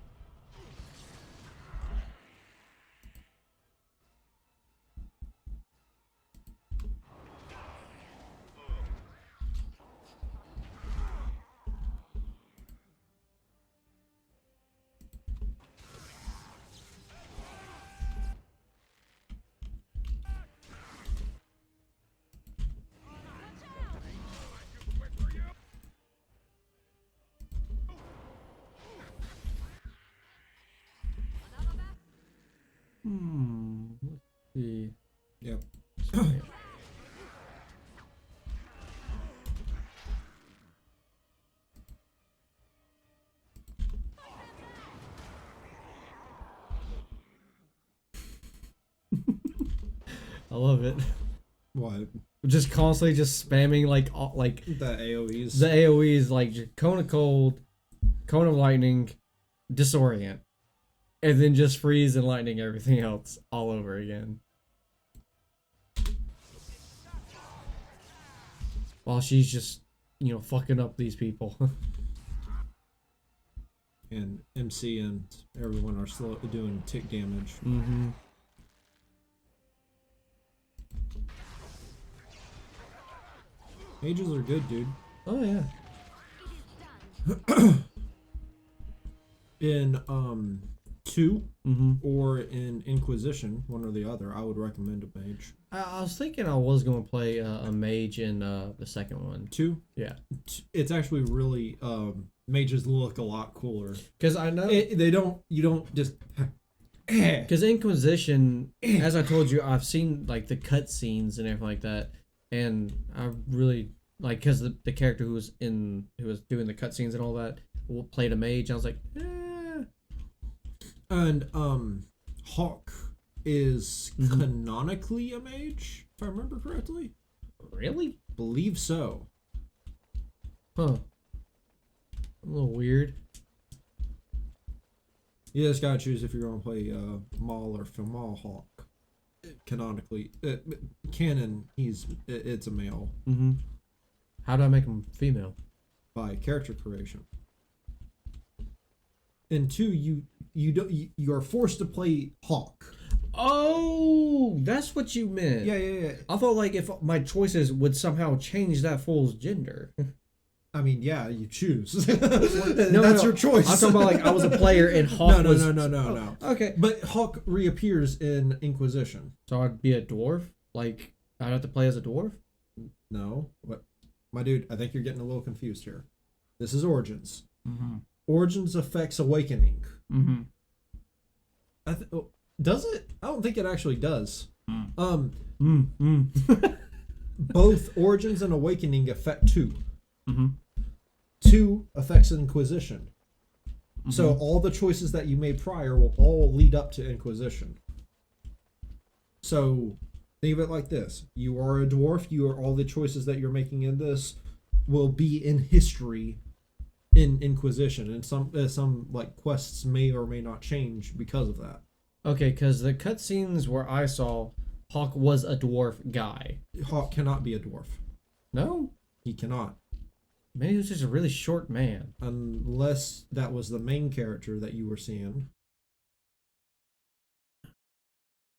Let's see. Yep. I love it. What? Just constantly just spamming like The AoEs. the AoEs like just cone of cold, cone of lightning, disorient, and then just freeze and lightning everything else all over again. While she's just, fucking up these people. And MC and everyone are slow doing tick damage. Mm-hmm. Mages are good, dude. Oh yeah. In 2 Mm-hmm. or in Inquisition, one or the other, I would recommend a mage. I was thinking I was gonna play a mage in the second one. 2, Yeah. it's actually really mages look a lot cooler. Because I know. You don't just. Because Inquisition, as I told you, I've seen like the cutscenes and everything like that, and I really like because the character who was doing the cutscenes and all that played a mage. I was like, And Hawk is canonically a mage, if I remember correctly. really? Believe so. Huh. A little weird. You just gotta choose if you're gonna play Maul or Female Hawk. Canonically, canon, it's a male Mm-hmm. How do I make him female? by character creation. In 2, you are forced to play Hawk. Oh, that's what you meant. Yeah. I thought like if my choices would somehow change that fool's gender. I mean, yeah, you choose. No, That's your choice. I'm talking about like I was a player and Hawk was. No. Okay. But Hawk reappears in Inquisition. So I'd be a dwarf? Like, I'd have to play as a dwarf? No, what, my dude? I think you're getting a little confused here. This is Origins. Mm-hmm. Origins affects Awakening. Mm-hmm. Does it? I don't think it actually does. Mm-hmm. Both Origins and Awakening affect 2. Mm-hmm. 2 affects Inquisition. So all the choices that you made prior will all lead up to Inquisition. So think of it like this: you are a dwarf. All the choices that you're making in this will be in history in Inquisition, and some like quests may or may not change because of that. Okay, because the cutscenes where I saw Hawk was a dwarf guy. Hawk cannot be a dwarf. No? He cannot. Maybe he was just a really short man. Unless that was the main character that you were seeing.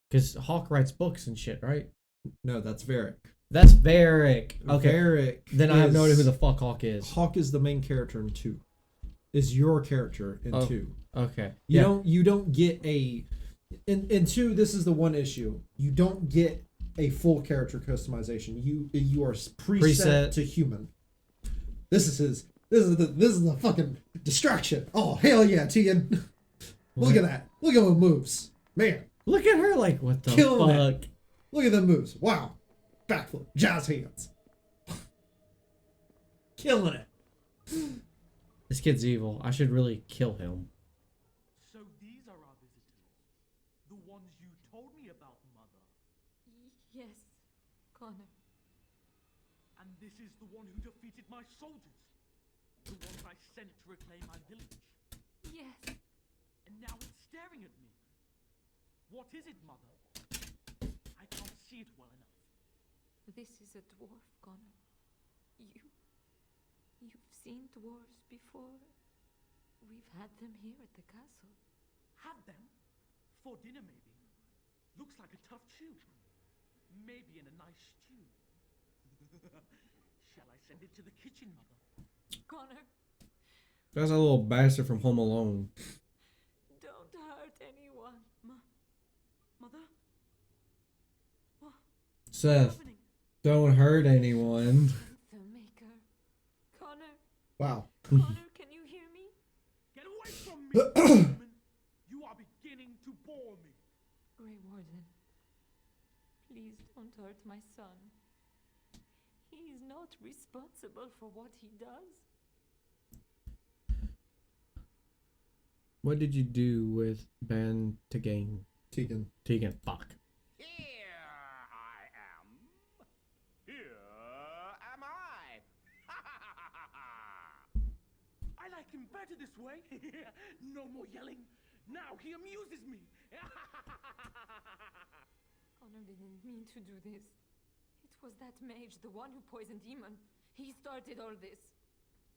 Because Hawk writes books and shit, right? No, that's Varric. That's Varric. Okay. Varric. Then I have no idea who the fuck Hawk is. Hawk is the main character in 2. Is your character in 2. Okay. You don't get a in 2, this is the one issue. You don't get a full character customization. You are preset to human. This is the fucking distraction. Oh hell yeah, Tegan. Look at that. Look at what moves. Man. Look at her like, what the Killing fuck? it. Look at them moves. Wow. Backflip. Jazz hands. Killing it. This kid's evil. I should really kill him. So these are our visitors. The ones you told me about, Mother. Yes, Connor. And this is the one who defeated my soldiers. The ones I sent to reclaim my village. Yes. And now it's staring at me. What is it, Mother? I can't see it well enough. This is a dwarf, Connor. You've seen dwarves before. We've had them here at the castle. Had them? For dinner, maybe. Looks like a tough chew. Maybe in a nice stew. Shall I send it to the kitchen, Mother? Connor, That's a little bastard from Home Alone. don't hurt anyone. Mother? What? Seth, don't hurt anyone. The Maker. Connor, Wow. Connor, can you hear me? Get away from me, woman! You are beginning to bore me. Grey Warden, please don't hurt my son. He is not responsible for what he does. What did you do with Tegan? Tegan. Tegan, fuck. Here fucking better this way. No more yelling. Now he amuses me. Connor didn't mean to do this. It was that mage, the one who poisoned Demon. He started all this.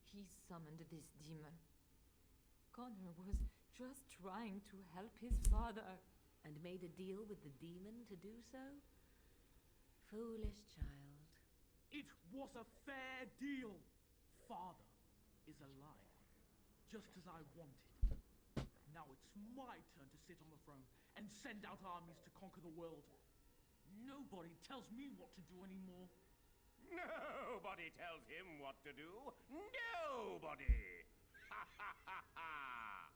He summoned this demon. Connor was just trying to help his father. And made a deal with the demon to do so? Foolish child. It was a fair deal. Father is alive, just as I wanted. Now it's my turn to sit on the throne and send out armies to conquer the world. Nobody tells me what to do anymore. Nobody tells him what to do. Nobody! Ha ha ha ha!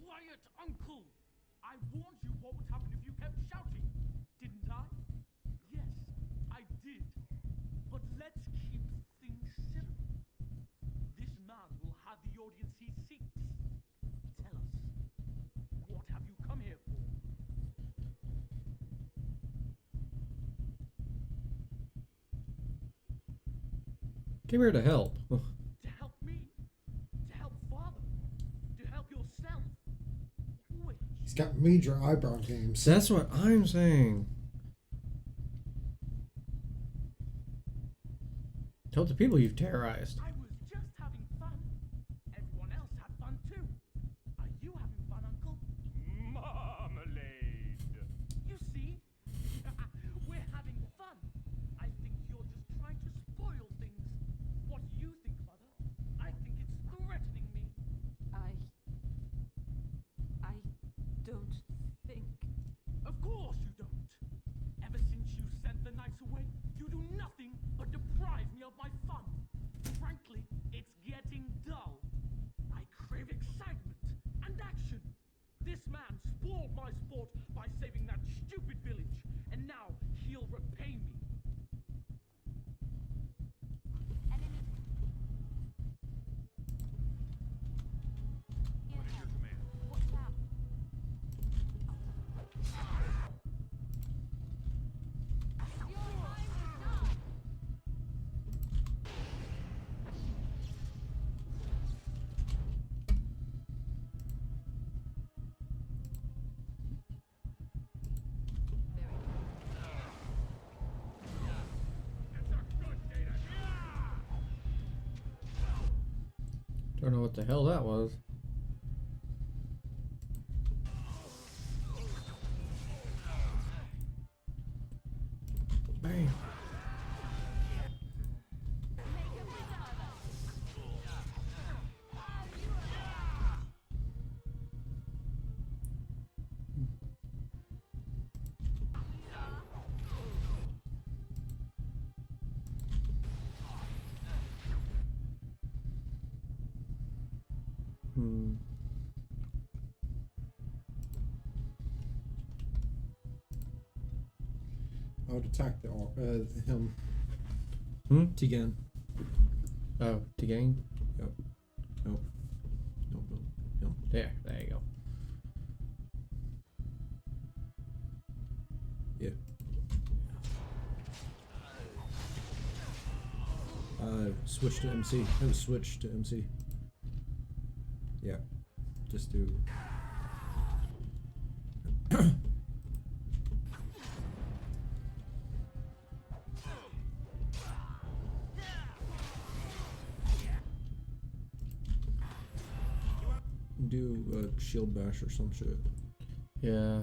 Quiet, Uncle! I warned you what would happen if you kept shouting, didn't I? Yes, I did. But let's keep things simple. This man will have the audience he seeks. Tell us, what have you come here for? Came here to help. To help me? To help Father? To help yourself? Which? He's got major eyebrow games. That's what I'm saying. Tell the people you've terrorized. I was just having fun. Everyone else had fun too. Are you having fun, Uncle? Marmalade! You see? We're having fun. I think you're just trying to spoil things. What do you think, Mother? I think it's threatening me. I don't think. Of course you don't. Ever since you sent the knights away, you do nothing but deprive me of my fun. Frankly, it's getting dull. I crave excitement and action. This man spoiled my sport by saving that stupid village, and now he'll repay me. Enemy. What is your command? Watch out. Your time is up. Don't know what the hell that was. Bam. I would attack him. Tigan. Oh, to gain? Yep. Nope. Nope. Nope. Nope. There you go. Yeah. Switch to MC. Oh, switch to MC. Yeah. Just do. Do a shield bash or some shit. Yeah.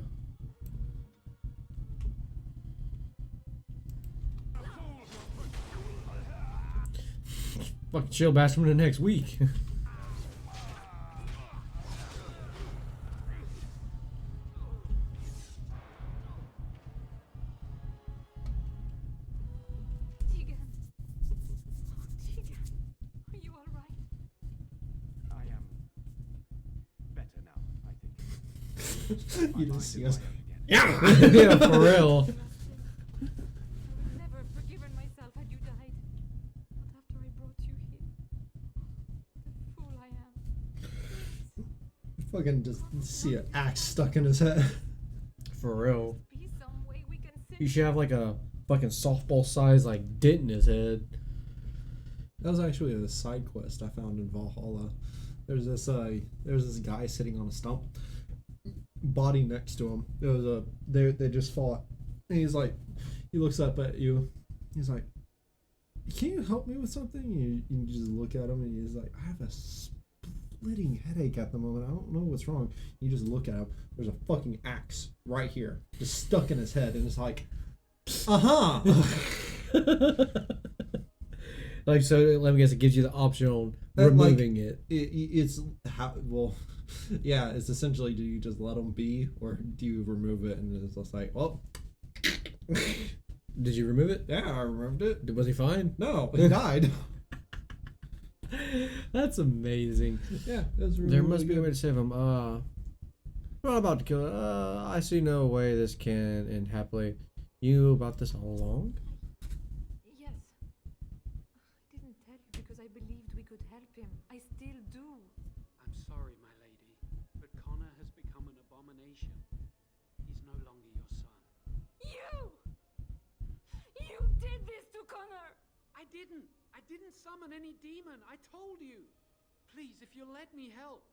Fucking shield bash him in the next week. Tegan. Oh, Tegan. Are you all right? I am better now, I think. You didn't see us. Yeah, yeah, for real. I would never have forgiven myself had you died. But after I brought you here, the fool I am. Fucking just see an axe stuck in his head. For real. Be some way we can You should have like a fucking softball size like dent in his head. That was actually a side quest I found in Valhalla. there's this guy sitting on a stump, body next to him. There was they just fought. And he's like, he looks up at you. He's like, "Can you help me with something?" You just look at him and he's like, "I have a splitting headache at the moment. I don't know what's wrong." You just look at him. There's a fucking axe right here, just stuck in his head, and it's like, Like, so let me guess, it gives you the option on removing it. It's how well, yeah. It's essentially, do you just let them be, or do you remove it? And it's just like, well, did you remove it? Yeah, I removed it. Was he fine? No, he died. That's amazing. Yeah, it was really, there must really be a good. way to save him. Not about to kill it. I see no way this can end happily. You knew about this all along? Yes. I didn't tell you because I believed we could help him. I still do. I'm sorry, my lady, but Connor has become an abomination. He's no longer your son. You! You did this to Connor! I didn't summon any demon. I told you. Please, if you'll let me help.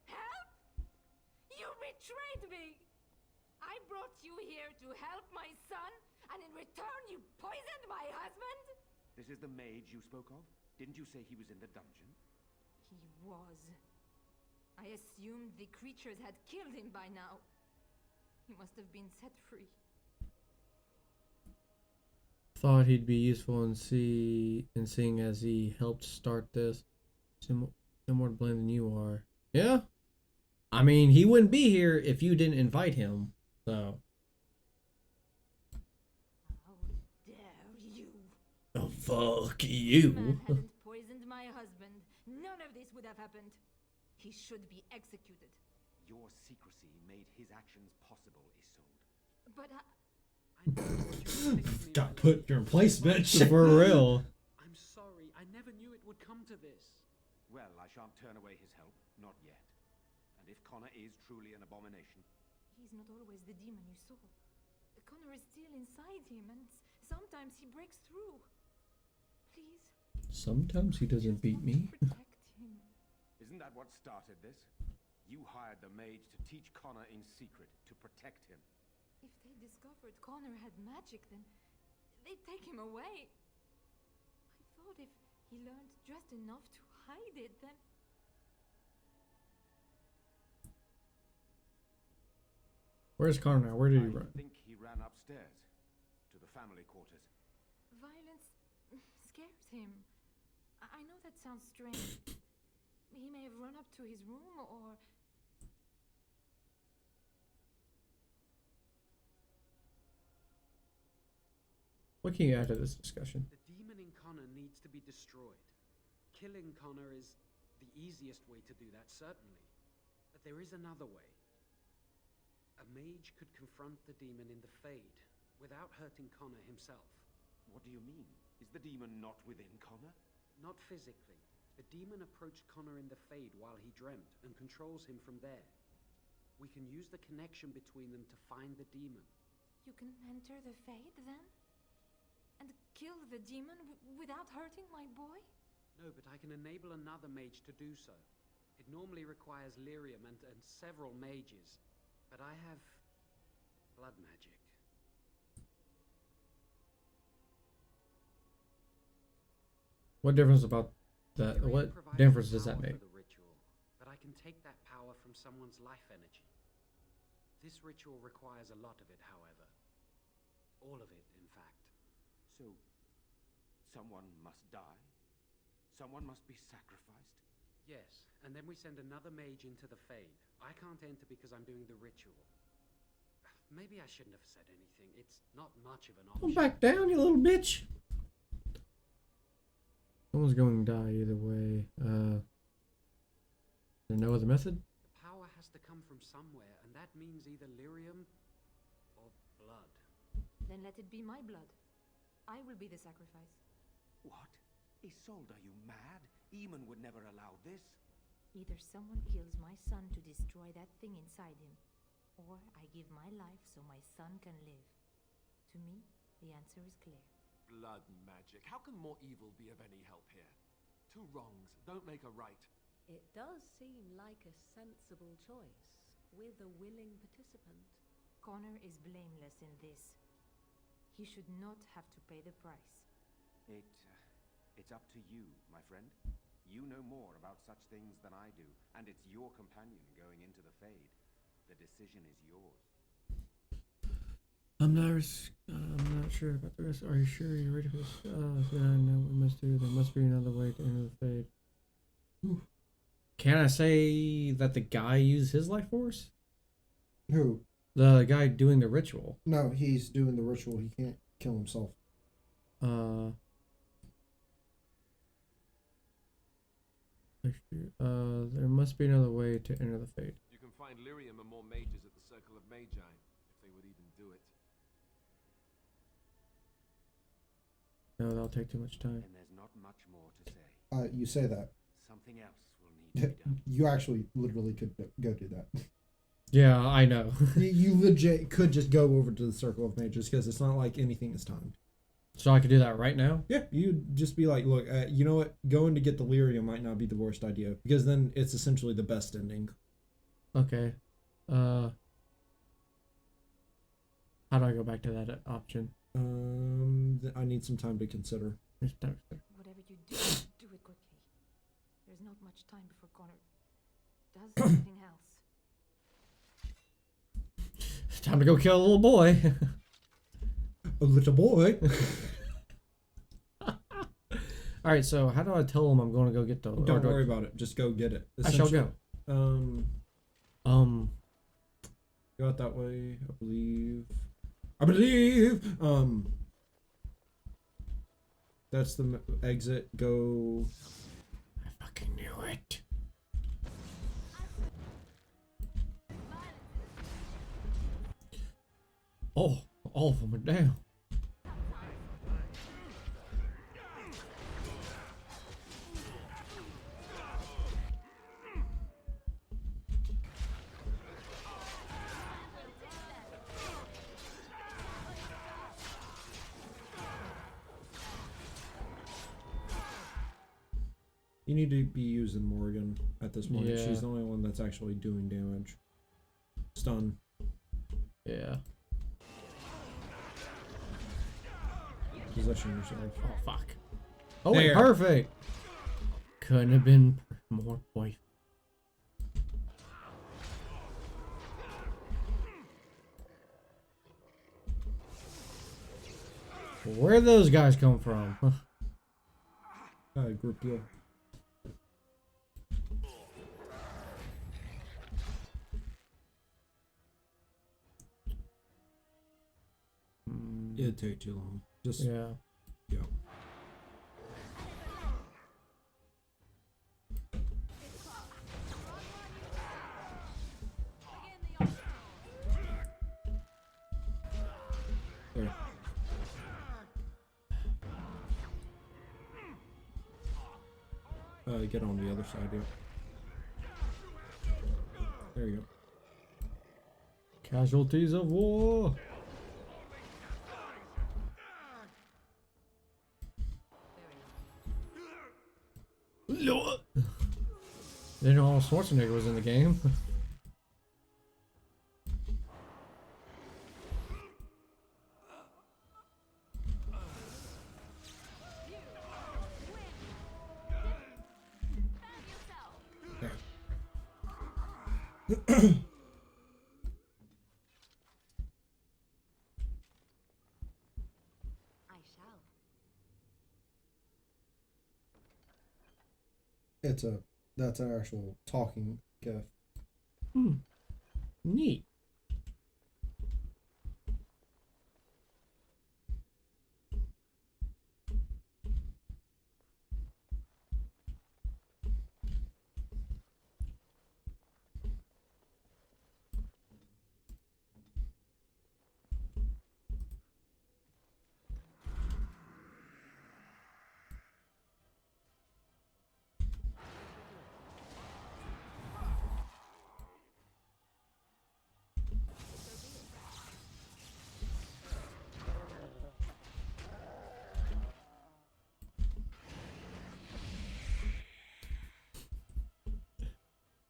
Help? You betrayed me! I brought you here to help my son, and in return you poisoned my husband? This is the mage you spoke of? Didn't you say he was in the dungeon? He was. I assumed the creatures had killed him by now. He must have been set free. Thought he'd be useful in seeing as he helped start this. No more to blame than you are. Yeah? I mean, he wouldn't be here if you didn't invite him, so. How dare you! Oh, fuck If you. man hadn't poisoned my husband, none of this would have happened. He should be executed. Your secrecy made his actions possible, Isolde. But I know what you're thinking. Got put in your place, bitch. For real. I'm sorry. I never knew it would come to this. Well, I shan't turn away his help, not yet. And if Connor is truly an abomination, he's not always the demon you saw. Connor is still inside him, and sometimes he breaks through. Please. Sometimes he doesn't just beat want me. to protect him. isn't that what started this? You hired the mage to teach Connor in secret, to protect him. If they discovered Connor had magic, then they'd take him away. I thought if he learned just enough to hide it, then... Where's Connor now? Where did he I run? think he ran upstairs, to the family quarters. Violence scares him. I know that sounds strange. He may have run up to his room, or... What can you add to this discussion? The demon in Connor needs to be destroyed. Killing Connor is the easiest way to do that, certainly. But there is another way. A mage could confront the demon in the Fade without hurting Connor himself. What do you mean? Is the demon not within Connor? Not physically. The demon approached Connor in the Fade while he dreamt and controls him from there. We can use the connection between them to find the demon. You can enter the Fade, then? And kill the demon without hurting my boy? No, but I can enable another mage to do so. It normally requires Lyrium and several mages. But I have blood magic. What difference about that? Lyrium What provides difference the does that power make? for the ritual, but I can take that power from someone's life energy. This ritual requires a lot of it, however. All of it, in fact. So, someone must die? Someone must be sacrificed? Yes, and then we send another mage into the Fade. I can't enter because I'm doing the ritual. Maybe I shouldn't have said anything. It's not much of an Come option. back down, you little bitch. Someone's going to die either way. There no other method? The power has to come from somewhere, and that means either Lyrium or blood. Then let it be my blood. I will be the sacrifice. What? Isolde, are you mad? Eamon would never allow this. Either someone kills my son to destroy that thing inside him, or I give my life so my son can live. To me, the answer is clear. Blood magic. How can more evil be of any help here? Two wrongs don't make a right. It does seem like a sensible choice, with a willing participant. Connor is blameless in this. He should not have to pay the price. It's up to you, my friend. You know more about such things than I do, and it's your companion going into the Fade. The decision is yours. I'm not sure about the rest. Are you sure you're ready for this? Yeah, I know what we must do. There must be another way to enter the Fade. Ooh. Can I say that the guy used his life force? Who? The guy doing the ritual. No, he's doing the ritual. He can't kill himself. There must be another way to enter the Fade. You can find Lyrium and more mages at the Circle of Magi, if they would even do it. No, that'll take too much time. And there's not much more to say. You say that. Something else will need to be done. You actually literally could go do that. Yeah, I know. You legit could just go over to the Circle of Mages because it's not like anything is timed. So I could do that right now? Yeah, you'd just be like, look, you know what? Going to get the Lyrium might not be the worst idea because then it's essentially the best ending. Okay. How do I go back to that option? I need some time to consider. Whatever you do, do it quickly. There's not much time before Connor does anything else. It's time to go kill a little boy. A little boy. All right, so how do I tell him I'm going to go get the? Don't worry about it. Just go get it. I shall go. Go out that way. I believe. That's the exit. Go. I fucking knew it. Oh, all of them are down. You need to be using Morgan at this point. Yeah. She's the only one that's actually doing damage. Stun. Yeah. Position yourself. Oh, fuck. Oh, There. wait, perfect. Couldn't have been more boy. Where'd those guys come from? Group deal. It'd take too long. Just Yeah. go. There. Get on the other side, yeah. There you go. Casualties of war. Didn't know Arnold Schwarzenegger was in the game. I shall. That's an actual talking gift. Neat.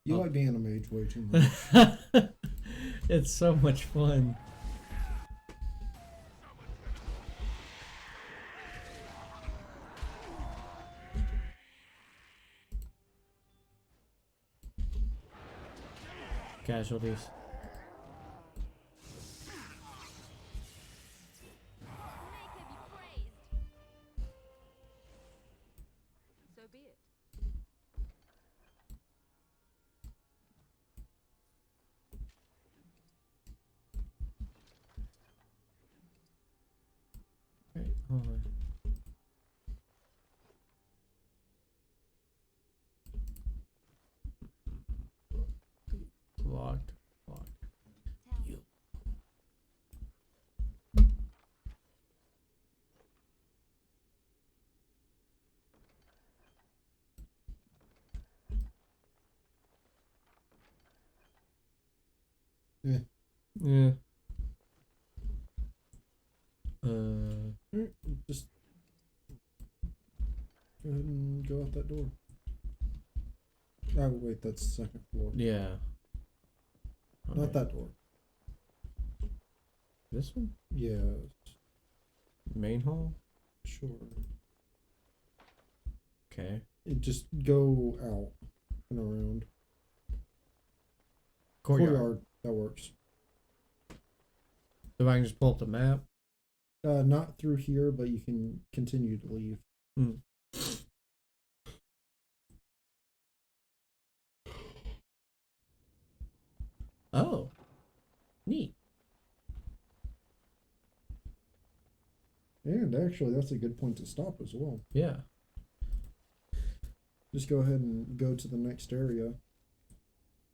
You Oh. like being a mage way too much. It's so much fun. Casualties. So be it. Right over. Locked. Locked. You. Yeah. Yeah. Just go ahead and go out that door. Oh wait, that's the second floor. Yeah. Not Alright. that door. This one? Yeah, Main hall? sure. Okay. It just go out and around. Courtyard. That works. If I can just pull up the map. Not through here, but you can continue to leave. Hmm. Oh. Neat. And actually, that's a good point to stop as well. Yeah. Just go ahead and go to the next area.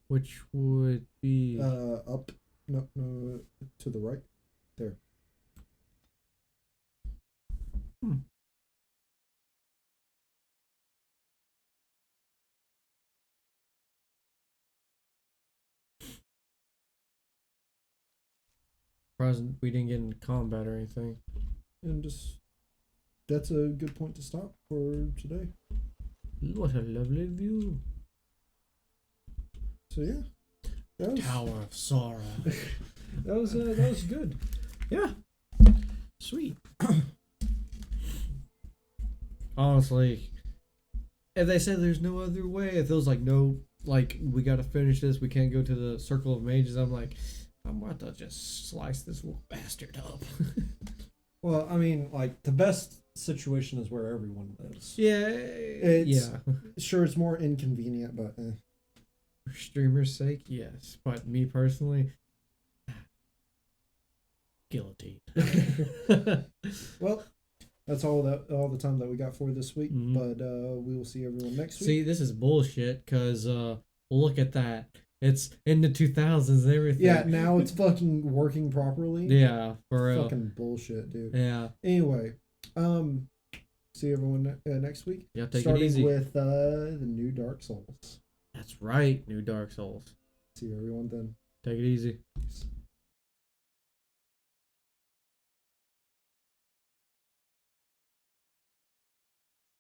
Which would be Up. No, to the right. There. Hmm. Surprised we didn't get into combat or anything. And just that's a good point to stop for today. What a lovely view. So yeah, that was Tower of Sorrow. that was good. Yeah. Sweet. Honestly, if they said there's no other way, if it was like no, like we gotta finish this, we can't go to the Circle of Mages, I'm like, I'm about to just slice this little bastard up. Well, I mean, like the best situation is where everyone lives. Yeah. It's- Sure, it's more inconvenient, but For streamers' sake, yes. But me personally, guillotine. well, that's all the time that we got for this week. Mhm. But we will see everyone next week. See, this is bullshit, because look at that. It's in the 2000s and everything. Yeah, now it's fucking working properly. Yeah, for real. Fucking bullshit, dude. Yeah. Anyway, see everyone next week. Yeah, take it starting easy. with the new Dark Souls. That's right, new Dark Souls. See everyone then. Take it easy. Peace.